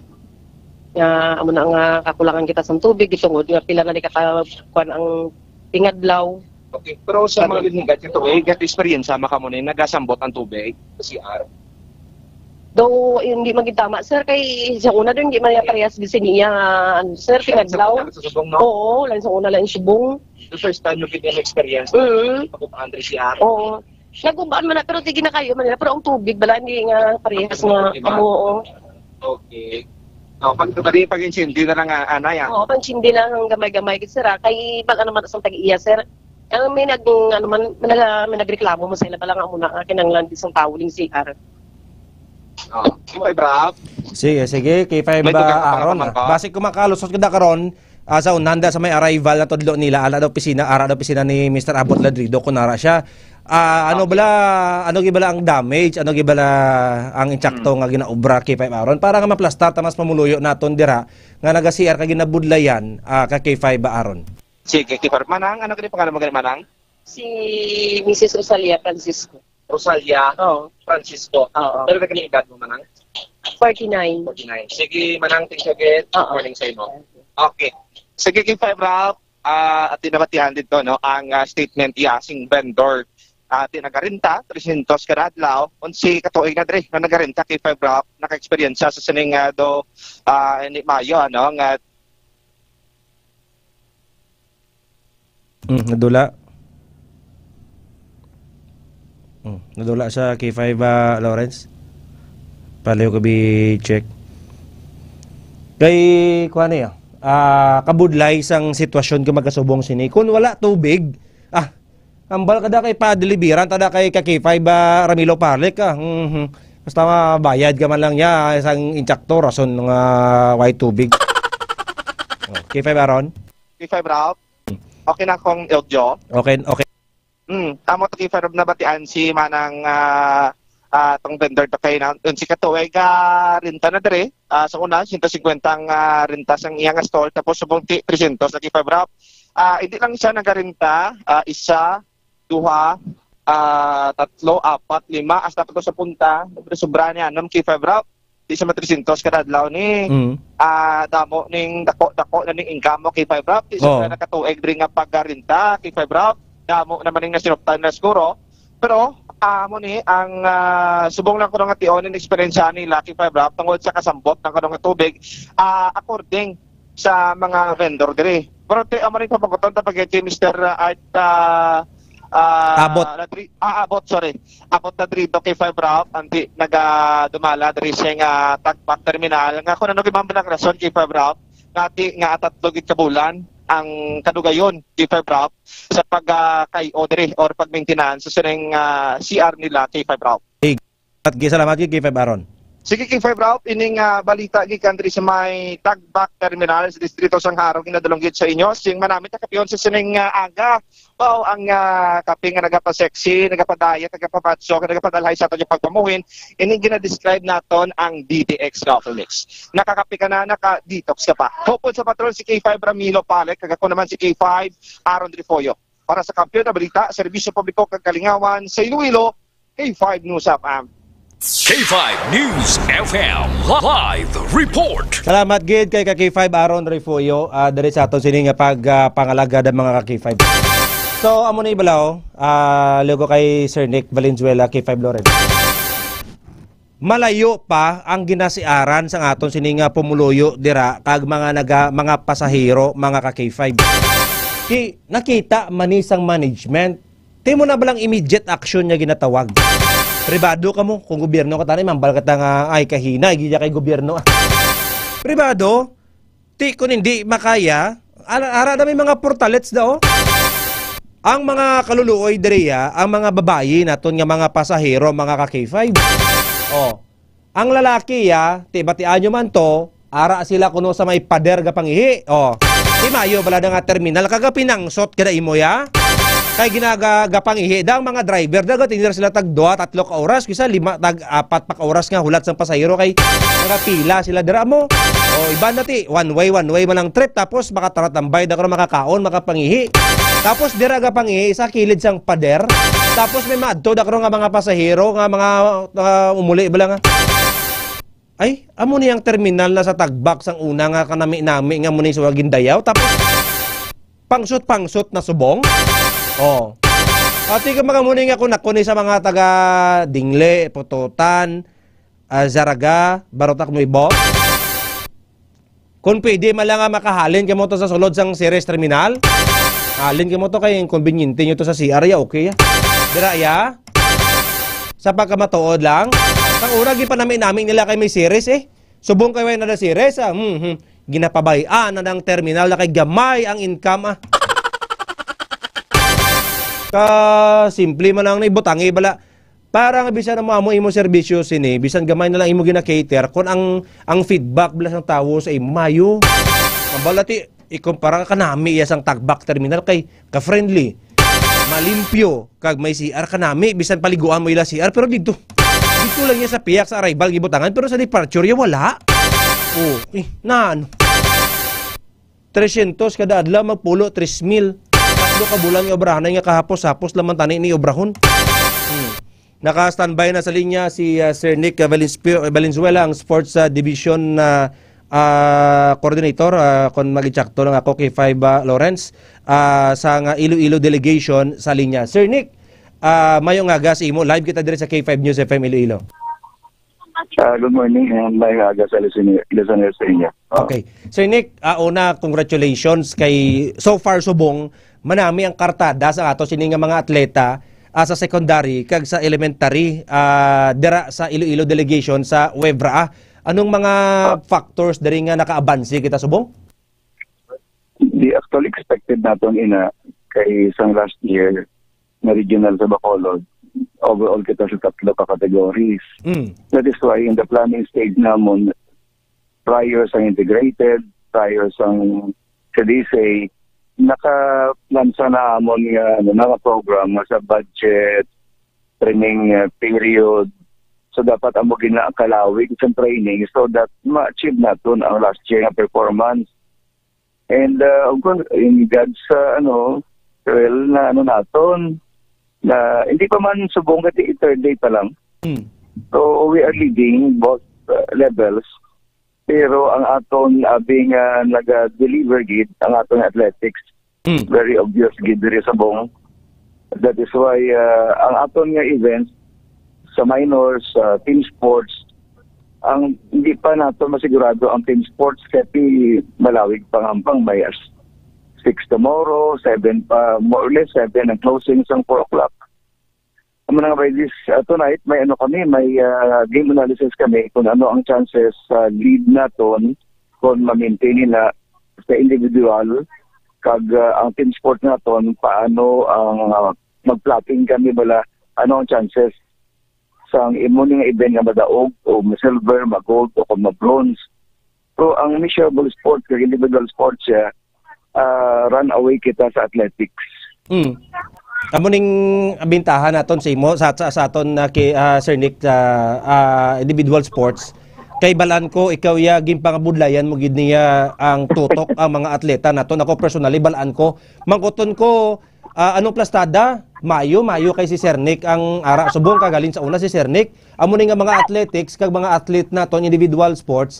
Nga amo na nga kakulangan kita sa tubig gitungod nga pila na di kwan ang tingadlaw. Okay, pero sa mga linigat ito gat experience sama ka mo ni nagasambot ang tubig sa CR. Do hindi magitama sir kay sa una din hindi man parehas di niya sir tingadlaw. Oo, lang sa una lang subong. The first time you get an experience. Pagkumpaan diri CR. Oo. Nagubaan man na pero di na kayo man pero ang tubig bala hindi nga parehas nga amo. Okay. No, pag insindi na lang anay. Oo, pag insindi lang ang gamay-gamay kay sir kay pag ano man sa tag-iya sir. Ang may nagreklamo mo sa ila bala nga muna kinanglan di sang tawling CR. Okay, bravo. Sige, kay 5 Aaron. Base kumakalusot kada karon sa unanda sa may arrival na tudlo nila ara daw pisina ni Mr. Abot Ladrido kunara siya. Ano gibala ang damage, ano gibala ang insakto nga ginaobra kay 5 Aaron para nga maplastar tamas mamuluyo naton dira nga naga-CR ka ginabudlayan kay 5 Aaron. Sige, kay Manang, ano kini pangalan mo Manang? Si Mrs. Rosalia Francisco. Rosalia Francisco. Pero kani edad mo Manang? 49. Sige, Manang, thank you again. Morning sa imo. Okay. Sige, kay 5 Rap, at tinabatihan dito, no, ang statement sing vendor. Nagarinta, 300 kada adlaw, unsi katuig na dre, na nagarinta kay 5 Rap, naka-experience sa sining ni Mayo, ano, nga nadula sa K5 Lawrence. Palayo ko bi check. Kay kuan niya. kabudlay sang sitwasyon kung magkasubong sini. Kung wala tubig, ambal kada kay pa-deliveran, tada kay K5 Ramilo Parlek, basta mabayad ka man lang niya, isang intsakto, rason ng white tubig. K5 Aron? K5 Ralph? Okay na kong Eljo? Okay. Tamo to K5 Ralph na batian si manang tong vendor to kay na si katuweg renta na dire sa una 150 ang renta sang iyang store tapos subong 300 sa K5 Ralph. Hindi lang siya nagarenta, isa, duha, tatlo, apat, lima, hasta pa to sa punta. Sobra niya, K5 Ralph. Di siya matrisintos kada adlaw ni damo ning dako na ning income mo K5 Ralph. Di siya nakatuig diri nga paggarinta K5 Ralph. Damo naman ning nasinuptan na siguro. Pero mo ni ang subong lang ko nga tion ng eksperyensya ni Lucky 5 Ralph tungod sa kasambot ng kanong tubig according sa mga vendor diri. Pero amo ring papaguton ta pag Mr. Art Abot na dito kay 5 Ralph anti nagadumala diri siya nga tagback terminal nga kun ano gimamba ng rason kay 5 Ralph ngati nga tatlo gid ka bulan ang kadugayon kay 5 Ralph sa pag-kayo diri or pag-maintenance sa sining CR nila kay 5 Ralph. Salamat kay 5 Aron. Sige King 5 Ralph, ining balita gikan diri sa may Tagback Terminal sa distrito Sangharo ginadulong gid sa inyo. Sing manamit ta kapiyon sa sining aga. Wow, ang kape nga nagapa-sexy, nagapadayat, nagapamatso, nagapadalhay sa aton yung pagpamuhin. Ining gina-describe naton ang DTX Coffee Mix. Nakakape ka na, naka-detox ka pa. Hopon sa patrol si K5 Ramilo Palek, kagako naman si K5 Aaron Trifoyo. Para sa kampiyon na balita, serbisyo publiko kagalingawan sa Iloilo, K5 News FM. K5 News FM Live Report. Salamat gid kay K5 Aaron Trifoyo diri sa aton sini nga pangalaga ng mga K5. So amo ni balaw, logo kay Sir Nick Valenzuela K5 Lawrence. Malayo pa ang ginasiaran sa aton sini nga pumuluyo dira kag mga pasahero, mga K5. Nakita manisang management, timo na balang immediate action niya ginatawag. Pribado ka mo, kung gobyerno ka tayo, mambal ka nga, ay kahina, igilya kay gobyerno. Pribado, kung hindi makaya, ara na may mga portalets daw. Ang mga kaluluoy diriya, ang mga babayi naton nga mga pasahero, mga K5. Ang lalaki batian nyo man to, ara sila kuno sa may pader ga pangihi. Mayo bala nga terminal, kaga pinangsot kada imo ya. Kay ginagapang ihidang mga driver dagat tinira sila tag 2-3 ka oras kisa 5 tag 4 pa ka oras nga hulat sang pasahero kay nakapila sila dira mo. Iba nati one way man ang trip tapos makataratambay da ka makakaon makapangihi. Tapos dira ga pangihi sa kilid sang pader. Tapos may madto da ka nga mga pasahero nga mga umuli bala nga. Ay, amo ni ang terminal na sa Tagbak sang una nga kanami-nami nga muni sa Gindayaw tapos pangsot na subong. Ati ka mga muni nga kunakuni sa mga taga Dingle, Pututan, Zaraga, Barotak mo ibo. Kung pwede malanga makahalin ka mo to sa sulod sang Ceres Terminal, halin ka mo to kay conveniente nyo to sa CR okay ya. Dira ya. Sa pagkamatuod lang, ang una namin nila kay may Ceres Subong kayo na Ceres ginapabayaan na ng terminal na kay gamay ang income simple man lang na ibutangi bala parang bisan na mo imo serbisyo sini bisan gamay na lang imo gina-cater kun ang feedback bala sang tawo sa imo mayo mabalati ikumpara ka nami iya sang Tagbak terminal kay ka-friendly malimpyo kag may CR kanami bisan paliguan mo ila CR pero dito lang niya sa piyak sa arrival gibutangan pero sa departure ya wala 300 kada adlaw magpulo 3,000 ka bulan nga obrahan nga kahapos-hapos laman tani ni obrahon. Naka-standby na sa linya si Sir Nick Valenzuela, ang Sports Division Coordinator. Kung mag-ichakto lang ako kay 5 Lawrence sa Iloilo Delegation sa linya. Sir Nick, mayong aga sa imo. Live kita dire sa K5 News FM Iloilo. Good morning and mayong aga sa listeners sa inyo. Okay. Sir Nick, una, congratulations kay so far subong manami ang kartada sa ato sini nga mga atleta sa secondary kag sa elementary dira sa Iloilo Delegation sa Webra. Anong mga factors diri nga nakaabansi kita subong? expected naton ina kay isang last year na regional sa Bacolod. Overall kita sa 3 ka categories. That is why in the planning stage namon, prior sa integrated, prior sa CDC, naka-plan sa naamon nga program sa budget, training period. So dapat amo ginakalawig sa training so that ma-achieve naton ang last year nga performance. And of course, in God's well na naton na hindi pa man subong kati third day pa lang. So we are leading both levels. Pero ang aton being nag-deliver gid ang aton athletics very obvious gid diri sa bong. That is why ang aton nga events sa minors, team sports, ang hindi pa nato masigurado ang team sports kasi malawig pangampang may 6 tomorrow, 7 pa, more or less 7 ang closing sa 4 o'clock. Ang mga by this tonight, may may game analysis kami kung ano ang chances sa lead naton kung ma-maintain nila sa individual kag ang team sport naton paano ang mag-plotting kami bala ano ang chances sang imuning event nga madaog o silver, mag-gold o mag-bronze. So ang measurable sport kag individual sports siya run away kita sa athletics. Amo ning bintahan naton sa imo sa aton kay Sir Nick individual sports. Kay balan ko ikaw ya gimpangabudlayan mo gid niya ang tutok ang mga atleta naton. Ako personally balaan ko mangkuton ko anong plastada? Mayo kay si Sir Nick ang ara subong kagalin sa una si Sir Nick. Amo ni nga mga athletics kag mga athlete naton individual sports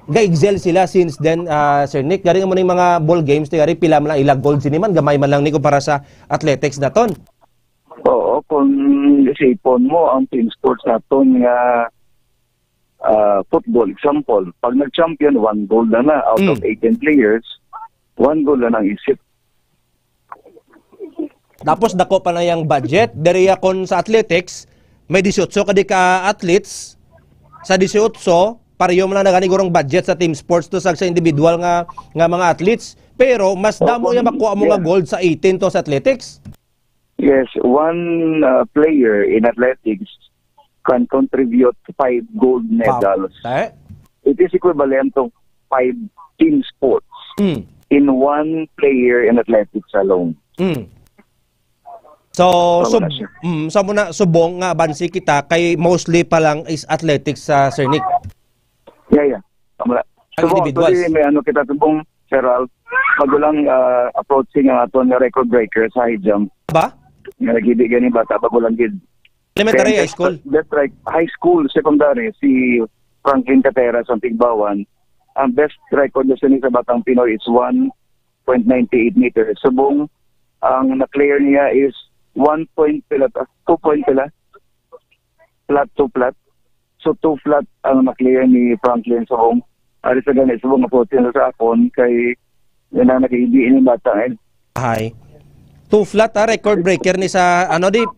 ga-excel sila since then Sir Nick. Gari mo ning mga ball games tigari pila man lang ilag gold siniman gamay man lang ni para sa athletics naton. Oo, kung isipon mo ang team sports naton nga football example, pag nag-champion 1 goal na out of 18 players, 1 goal na nang isip. Tapos dako pa na yung budget. Deriya kon sa athletics, may 18 kadi ka athletes. Sa 18, pareho man lang naganigurong budget sa team sports to sa individual nga mga athletes. Pero mas damo yung makuha mo nga gold sa 18 to sa athletics. Yes, one player in athletics can contribute 5 gold medals. It is equivalent to 5 team sports in one player in athletics alone. So muna subong nga bansi kita kay mostly pa lang is athletics sa Sir Nick. Yeah. Tama. Subong may kita subong Feral magulang approaching ang aton nga record breaker sa high jump. Ba? Nga nagidi gani bata pagulang gid. Elementary, high school? That's right. High school, secondary, si Franklin Catera sa Tigbawan. Ang best record na sa Batang Pinoy is 1.98 meters. Subong, ang na-clear niya is 2 point pila. Flat to flat. So 2 flat ang na-clear ni Franklin Subong. Ari sa ganit, subong na po sa akon kay yan ang nag-iibiin ng bata. Hi. 2 flat record breaker ni sa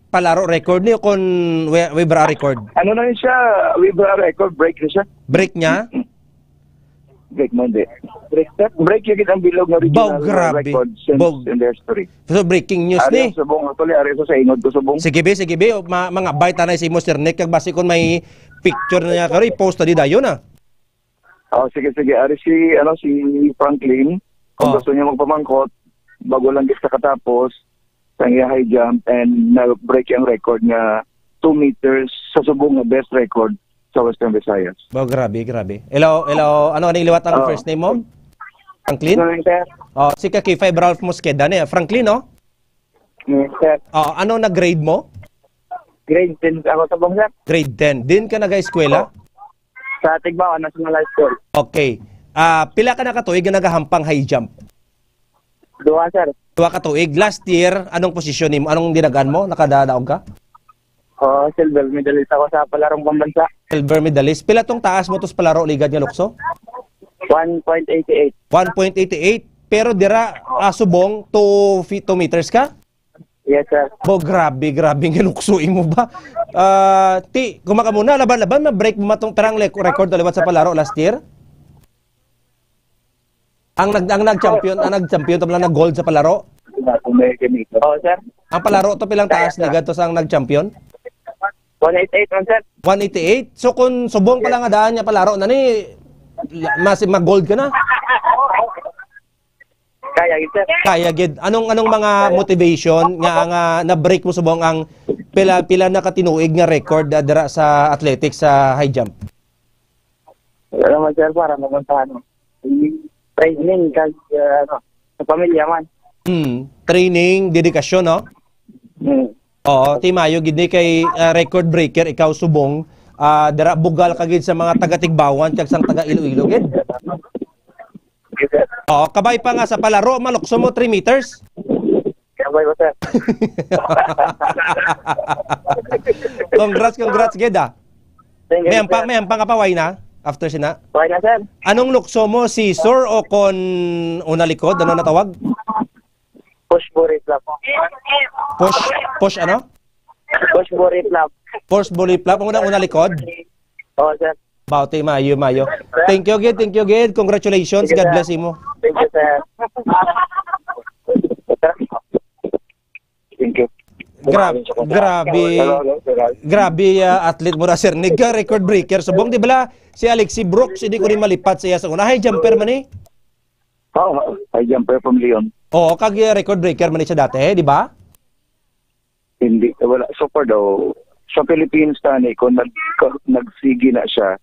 palaro record ni kon Webra record. Ano na siya? Webra record break na siya. Break niya? Break mo hindi. Break yung ang bilog na original record since in the history. So breaking news ni. Subong tuloy ari sa inod ko subong. Sige be mga bite na si Mr. Nick kag basi kon may picture na niya karo i-post di dayon na. Oh sige ari si Franklin kung gusto niya magpamangkot bago lang sa katapos sa high jump and na-break yung record niya 2 meters sa subong nga best record sa Western Visayas. Grabe. Hello, ano liwat ang first name mo? Franklin? Si Kaki 5 Ralph Mosqueda niya. Franklin, no? Yes, sir. Ano na grade mo? Grade 10 ako sa bangsa. Grade 10. Din ka nag-eskwela? Sa Tigbawan National High School. Okay. Pila ka na katuig na nagahampang high jump? 2, sir. 2 ka tuig. Last year, anong posisyon mo? Anong dinagan mo? Nakadadaog ka? Silver medalist ako sa palarong pambansa. Silver medalist. Pila tong taas mo to sa palaro ligad nga lukso? 1.88. 1.88. Pero dira subong 2 meters ka? Yes, sir. Grabe nga luksuin mo ba? Kumaka muna, laban-laban, ma-break mo matong perang record liwat sa palaro last year? Ang nag-champion to pala nag-gold sa palaro? Oo, sir. Ang palaro to pilang taas ni gadto sang nag-champion? 188 man, sir. 188. So kung subong pala nga daan niya palaro na ni mag-gold ka na? Kaya gid, sir. Kaya gid. Anong mga motivation nga na-break mo subong ang pila na katinuig nga record dira sa athletics sa high jump? Wala man, sir, para maguntahan mo. Training kag sa pamilya man. Training, dedikasyon, no? Oo, Timayo gid ni kay record breaker ikaw subong dira bugal ka gid sa mga taga-Tigbawan kag sang taga Iloilo gid. Oo, kabay pa nga sa palaro, malukso mo 3 meters. Kabay ba, sir? Congrats gid ah. May ampang kapaway na after sina. Why na, sir? Anong lukso mo, scissor o kon una likod? Ano natawag? Push body flap. Push ano? Push body flap. Push body flap. Ang una likod? Oo, sir. Bauti, mayo. Thank you, Gid. Congratulations. God bless mo. Thank you, sir. Thank you. Grabe athlete mo na, sir. Nigga, record breaker. Subong, di ba si Alexi Brooks, hindi ko rin malipat siya sa una. High jumper man eh. Oo, high jumper from Leon. Oo, kag record breaker man siya dati, di ba? Hindi, wala. So far daw, sa Philippines, tani, kung nagsigi na siya,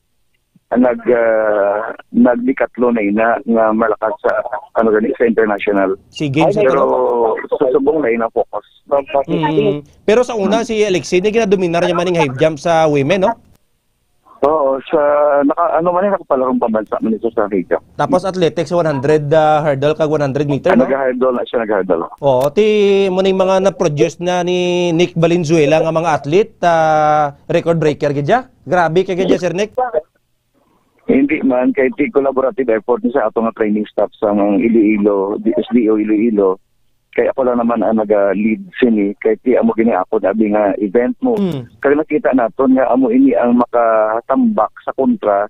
nagdikatlo na nga malakas sa sa international. Sige, pero susubong na focus. Pero sa una si Alexi ni ginadominar niya maning high jump sa women, no? Oo, sa nakapalarong pambansa man ito sa high jump. Tapos athletics 100 hurdle kag 100 meter, no? Nag-hurdle na siya, nag-hurdle. Oo, mo ning mga na-produce na ni Nick Valenzuela nga mga athlete record breaker gidya. Grabe kay gidya, Sir Nick. Hindi man, kay collaborative effort sa ato nga training staff sa mga Iloilo, SDO Iloilo. Kaya ako lang naman ang nag-lead sini, kay ti amo gini ako nabi nga event mo. Kaya nakita naton nga amo ini ang makatambak sa kontra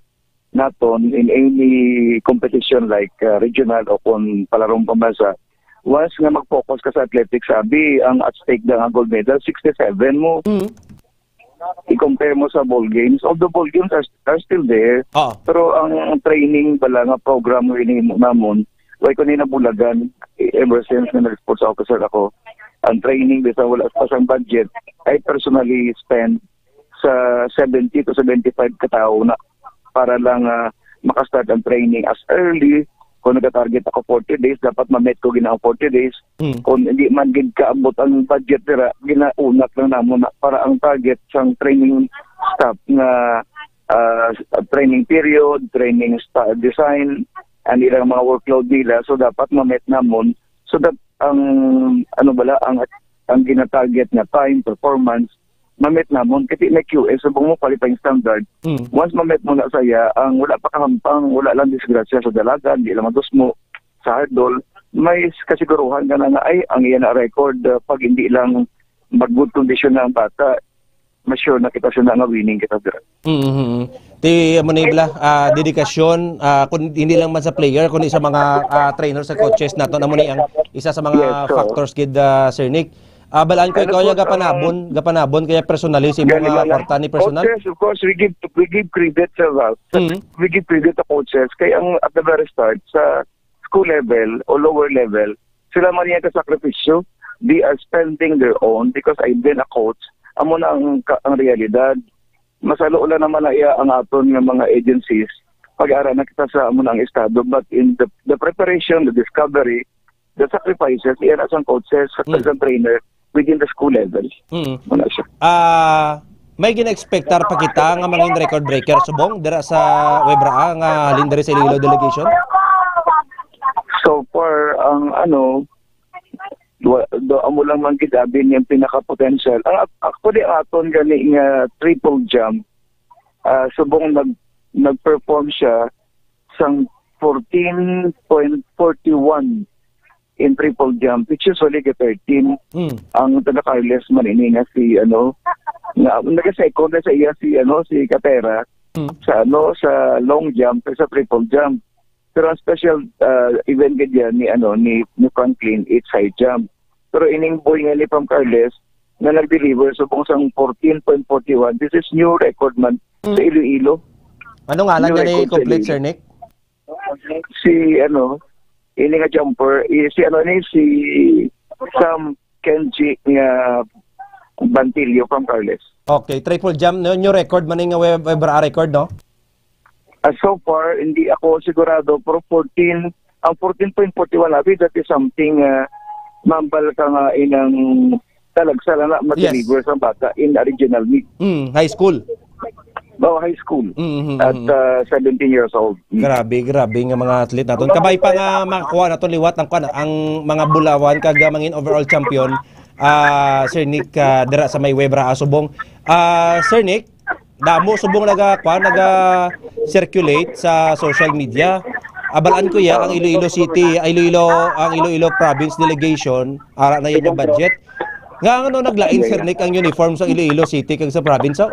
naton in any competition like regional o kung palarong pambansa. Once nga mag-focus ka sa athletics, sabi ang at stake na ang gold medal, 67 mo. I-compare mo sa ball games. Although ball games are still there, pero ang training bala nga program nga ini namon, way ko ni nabulagan ever since na nag-sports officer ako. Ang training bisa wala pa sang budget, I personally spend sa 70 to 75 katao na para lang makastart ang training as early. Kung nag-target ako 40 days, dapat ma-met ko gina 40 days. Kung hindi man gid kaabot ang budget dira, ginaunak lang namo na para ang target sang training staff nga training period, training design, and ilang mga workload nila, so dapat ma-met namon so that ang ang gina-target na time, performance, ma-met namon kasi may QS so mo qualifying standard. Once ma-met mo na saya, ang wala pa kahampang, wala lang disgrasya sa dalaga, hindi lang mados mo sa hurdle, may kasiguruhan ka na ay ang iyan na record pag hindi lang mag-good condition na ang bata, ma-sure na kita siya na nga winning kita dira. Ti mo nibla dedikasyon kun hindi lang man sa player kundi sa mga trainer sa coaches nato na mo ni ang isa sa mga factors gid Sir Nick. Balaan ko ikaw yung gapanabon kaya personally si mga kwarta ni personal. Coaches, of course, we give credit sa we give credit to coaches kaya ang at the very start sa school level o lower level sila man yung kasakripisyo, they are spending their own because I've been a coach. Amo na ang realidad. Masalo ulan naman na iya ang aton ng mga agencies pag-ara na kita sa amo na ang estado, but in the preparation, the discovery, the sacrifices, iyan as ang coaches, as ang trainer within the school level. Muna siya. May gina-expectar pa kita nga mangin record breaker subong dira sa Webra nga halin diri sa Iloilo delegation? So far ang amo lang man gidabin yung pinaka-potential. Actually aton gani nga triple jump subong nag-perform siya sang 14.41 in triple jump, which usually get 13. Ang taga Carles man ini nga si nag-second na sa iya si Katera sa sa long jump sa triple jump. Pero ang special event gid yan ni Franklin, it's high jump. Pero ining boy nga ni Pam Carles na nag-deliver subong sang 14.41. This is new record man sa Iloilo. Ano nga lang niya ni complete, Sir Nick? Si ini nga jumper, si Sam Kenji nga Bantilio from Carles. Okay, triple jump, new record man nga Webra record, no? So far, hindi ako sigurado, pero 14.41 labi, that is something mambal ka nga inang talagsala na mag-deliver sa bata in original meet. High school. High school. At 17 years old. Grabe nga mga athlete naton. Kabay pa nga makakuha naton liwat ang mga bulawan kag mangin overall champion. Sir Nick dira sa may Webra Subong. Sir Nick, damo subong naga-circulate sa social media. Abalaan ko ya ang Iloilo City, ang Iloilo Province Delegation, ara na yun yung budget. Nga naglain, Sir Nick, ang uniform sa Iloilo City kag sa province?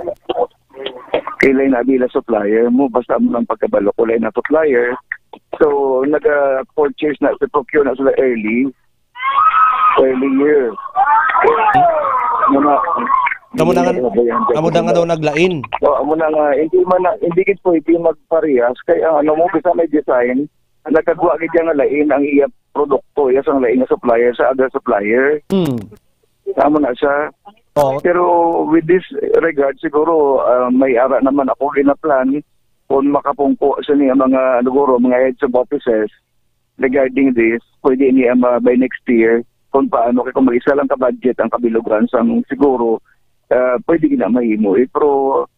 Kailay na bila supplier mo, basta mo ng pagkabalo, kulay na supplier. So, nag-purchase na, procure na sila early year. Amo na nga daw naglain. Amo na nga, hindi gid pwede magparehas kaya mo bisa may design, nagkagawa gid nga lain ang iya produkto, iya sang lain nga supplier sa other supplier. Amo na siya. Pero with this regard siguro may ara naman ako ginaplan kung makapungko sa niya mga mga heads of offices regarding this, pwede niya by next year kung paano kung mag-isa lang ka budget ang kabilugan sang siguro pwede gina mahimo. Pero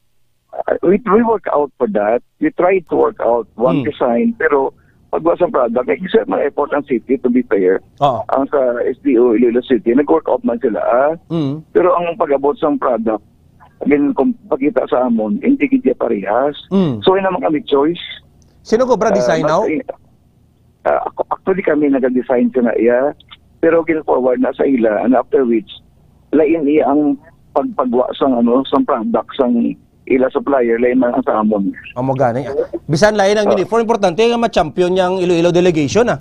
we work out for that. We try to work out one design, pero pagwa sa product, isa mga effort ang city to be fair. Ang sa SDO Iloilo City, nag-work out man sila. Pero ang pag-abot sa product, again, kung pakita sa amon, hindi kita parehas. So, yun naman kami choice. Sino ko design now? Actually kami nag-design ka na iya, pero gin-forward na sa ila, and after which, lain iya ang pagpagwa sang product sang ila supplier lain man ang sa amon. Amo gani. Bisan lain ang uniform, importante nga ma-champion yang Iloilo delegation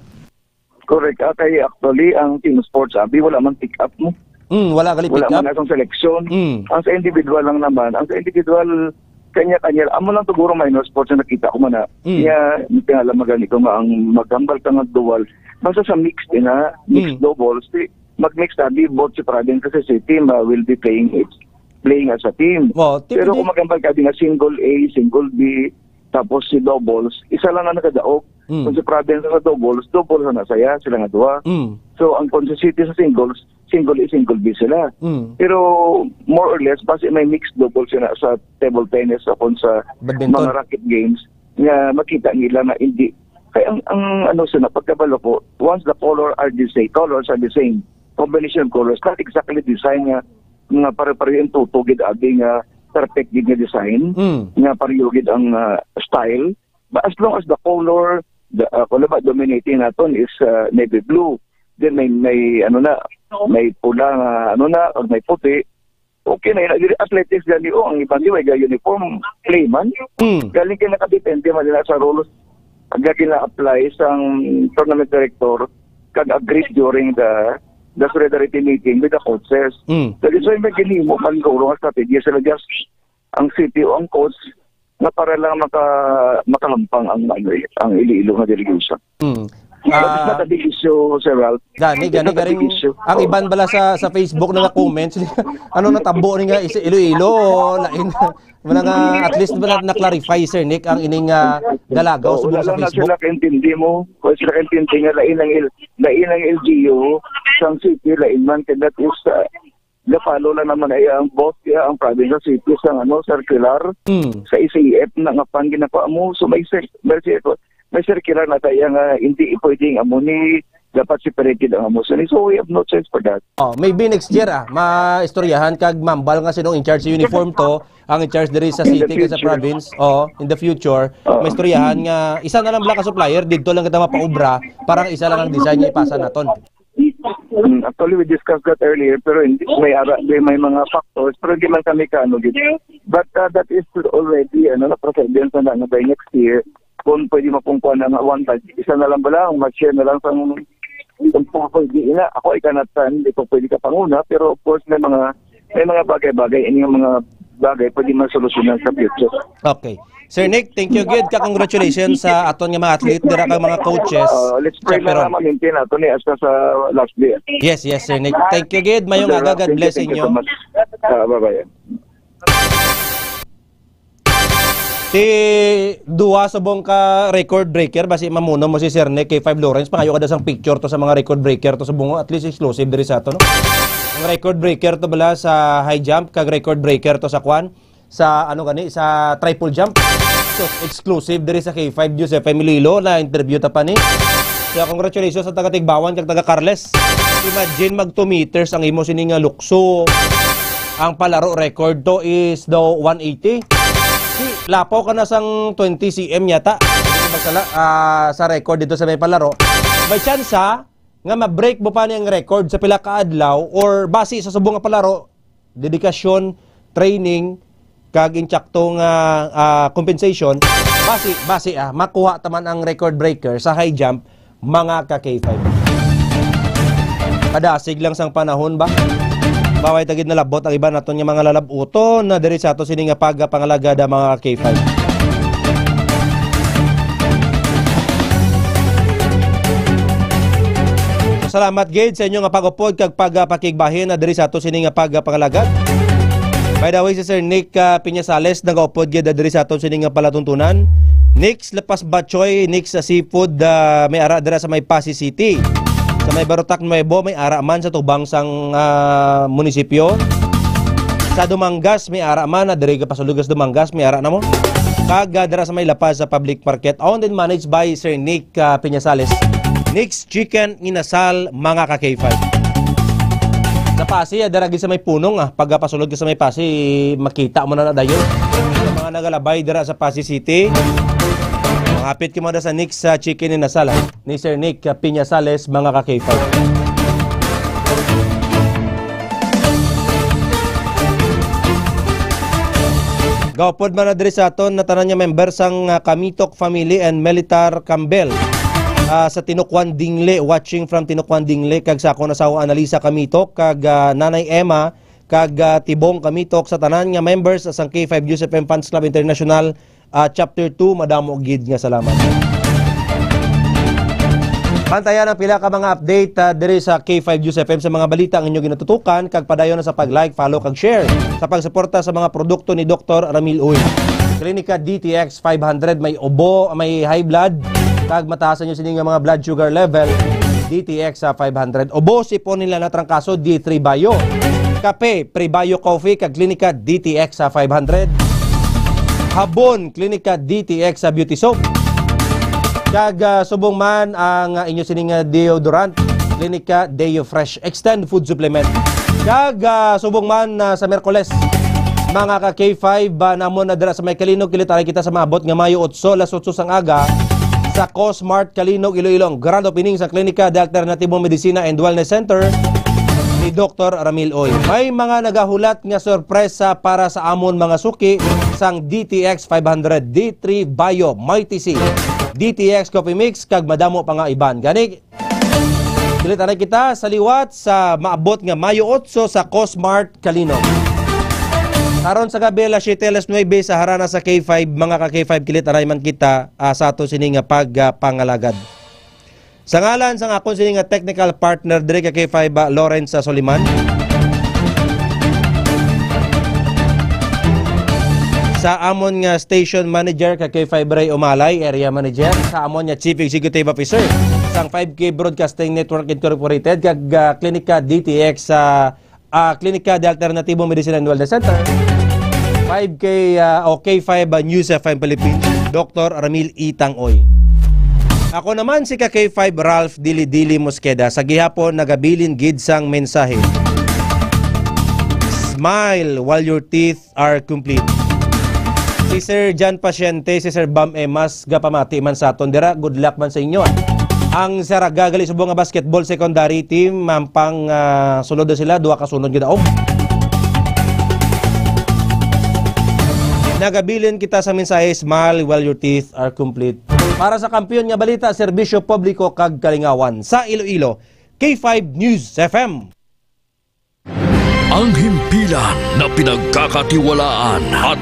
Correct. Kay actually ang team sports wala man pick up mo. Wala gali pick up. Wala man atong selection. Ang sa individual lang naman, ang sa individual kanya-kanya amo lang siguro minor sports na nakita ko man Kaya tingala magani ko nga ang magambal ka nga dual. Basta sa mixed mixed doubles, mag-mix tabi both si Pradin kasi si team will be playing as a team. Pero kung magambal ka nga single A, single B, tapos si doubles, isa lang na nakadaog. Kung si Pradin sa doubles na saya, sila nga dua. So ang kung si City sa singles, single A, single B sila. Pero more or less, basta may mixed doubles sila sa table tennis o kung sa mga racket games, nga makita nila na hindi. Kaya ang sila, pagkabalo ko, once the colors are the same, combination of colors, not exactly design nga pare-pareho yung tutugid abing perfect gid nga design, nga pareho gid ang style. But as long as the color, dominating naton is navy blue, then may pula or may puti, okay na yun. Athletics gani ang ibang may uniform playman. Galing kayo nakadepende man nila sa rules. Agad na-apply sang tournament director kag-agree during the solidarity meeting with the coaches. Dahil so may ginimo man gawang strategy sila just ang city o ang coach na para lang makalampang ang Iloilo na delegation. It's not a big issue, Sir Ralph. Gani ang iban bala sa Facebook na comments natabo ni nga Iloilo lain mga at least ba na-clarify, Sir Nick, ang ining dalagaw subong sa Facebook. Sila kaintindi mo, kung sila kaintindi nga lain ang LGU sang city, lain man, that is napalo lang naman ay ang both ang province of city sang circular sa ECF na nga pan ginagawa mo. So may circular na tayo nga hindi pwedeng amuni dapat separated ang amusan. So we have no choice for that. Maybe next year maistoryahan kag mambal nga sinong in charge sa uniform to, ang in charge diri sa city kag sa province. In the future, maistoryahan nga isa na lang ka supplier didto lang kita mapaubra, parang isa lang ang design nga ipasa naton. Actually, we discussed that earlier, pero may mga factors, pero hindi man kami kaano dito. But that is already na precedent na by next year. kung pwede mapungkuan na one time, isa na lang ba lang, mag-share na lang sa ako, ako ay kanatan, hindi ko pwede ka panguna, pero of course may mga bagay-bagay, yung mga bagay pwede masolusyonan sa future. Okay. Sir Nick, thank you good. Congratulations sa aton nga mga athlete, dira kang mga coaches. Let's pray na maintain nato ni hasta sa last day. Yes, Sir Nick. Thank you good. Mayong aga, God bless inyo. Bye-bye. Ti duwa subong ka record breaker basi mamuno mo si Sir Nick kay 5 Lawrence pangayo ka da sang picture to sa mga record breaker to subong at least exclusive diri sa ato no. Ang record breaker to bala sa high jump kag record breaker to sa kwan sa ano gani sa triple jump. So exclusive diri sa K5 Joseph Emililo na interview ta pa ni. Kaya congratulations sa taga Tigbawan kag taga Carles. Imagine mag 2 meters ang imo sini nga lukso. Ang palaro record to is daw 180. Lapo ka na sang 20 cm yata sa record dito sa may palaro. May chance nga ma-break mo pa niyang record sa pila ka adlaw or base sa subong nga palaro, dedikasyon, training, kag intsakto nga compensation, base makuha taman ang record breaker sa high jump mga ka K5. Kadasig lang sang panahon ba? Baway tagid na labot ang iba naton nga mga lalabuton na diri sa ato sini nga pagpangalagada mga K5. Salamat gid sa inyo nga pag-upod kag pagpakigbahin na diri sa ato sini nga pagpangalagad. By the way, si Sir Nick Piñasales nag-upod gid diri sa ato sini nga palatuntunan. Nick's Lepas Bachoy, Nick's Seafood may ara dira sa may Pasig City. Sa may Barotac Nuevo, may ara man sa tubang sang munisipyo. Sa Dumangas, may ara man na diri ka pasulugas Dumangas, may ara na mo. Kag dira sa may Lapaz sa public market, owned and managed by Sir Nick Piñasales. Nick's Chicken Inasal, mga ka K5. Sa Pasig, dira sa may punong pag pasulod ka sa may Pasig, makita mo na dayon. Sa mga nagalabay dira sa Pasig City. Hapit mo na sa Nick's Chicken Inasal ni Sir Nick Piñasales, mga ka K5. Gawpod man na diri sa aton na tanan nga member sang Kamitok Family and Melitar Campbell sa Tinukwan Dingle, watching from Tinukwan Dingle kag sa akong asawa Analisa Kamitok kag Nanay Emma kag Tibong Kamitok sa tanan nga members sang K5 Joseph M. Fans Club International Chapter 2, madamo gid nga salamat. Pantayan ang pila ka mga update diri sa K5 Joseph FM sa mga balita ang inyong ginatutukan kag padayon na sa pag-like, follow kag share sa pagsuporta sa mga produkto ni Dr. Ramil Uy. Klinika DTX 500 may ubo, may high blood kag mataasan niyo sini nga mga blood sugar level. DTX 500. Ubo sipon nila na trangkaso D3 Bio. Kape, Pre-Bio Coffee kag Klinika DTX 500. Habon, Klinika DTX sa Beauty Soap. Kag subong man ang inyo sining deodorant, Klinika Deo Fresh Extend Food Supplement. Kag subong man sa Merkoles, mga ka K5 namon na dira sa may Kalinog, kilitaray kita sa maabot nga Mayo 8, alas 8 sang aga sa Cosmart Kalinog, Iloilo. Grand opening sa Klinika de Alternatibong Medicina and Wellness Center ni Dr. Ramil Oy. May mga nagahulat nga sorpresa para sa amon mga suki sang DTX 500 D3 Bio Mighty C DTX Coffee Mix kag madamo pa nga iban. Gani kilitaray kita sa liwat sa maabot nga Mayo 8 sa Cosmart Kalinog. Karon sa gabi alas 7 alas 9 sa harana sa K5, mga ka K5 kilitaray man kita sa ato sini nga pagpangalagad. Sa ngalan sang akong sini nga technical partner diri ka K5 Lawrence Soliman. Sa amon nga station manager ka K5 Ray Umalay, area manager. Sa amon nga chief executive officer sang 5K Broadcasting Network Incorporated kag Klinika DTX sa Klinika de Alternatibong Medicina and Wellness Center. 5K o K5 News FM Philippines, Dr. Ramil Itang Oy. Ako naman si K5 Ralph Dili Mosqueda sa gihapon nagabilin gid sang mensahe. Smile while your teeth are complete. Si Sir Jan Pasyente, si Sir Bam Emas gapamati man sa aton dira. Good luck man sa inyo. Ang Saragagali subong nga basketball secondary team mampang sulod na sila, duha ka sunod gid daog. Nagabilin kita sa mensahe, smile while your teeth are complete. Para sa kampiyon nga balita, serbisyo publiko kag kalingawan sa Iloilo, K5 News FM. Ang himpilan na pinagkakatiwalaan at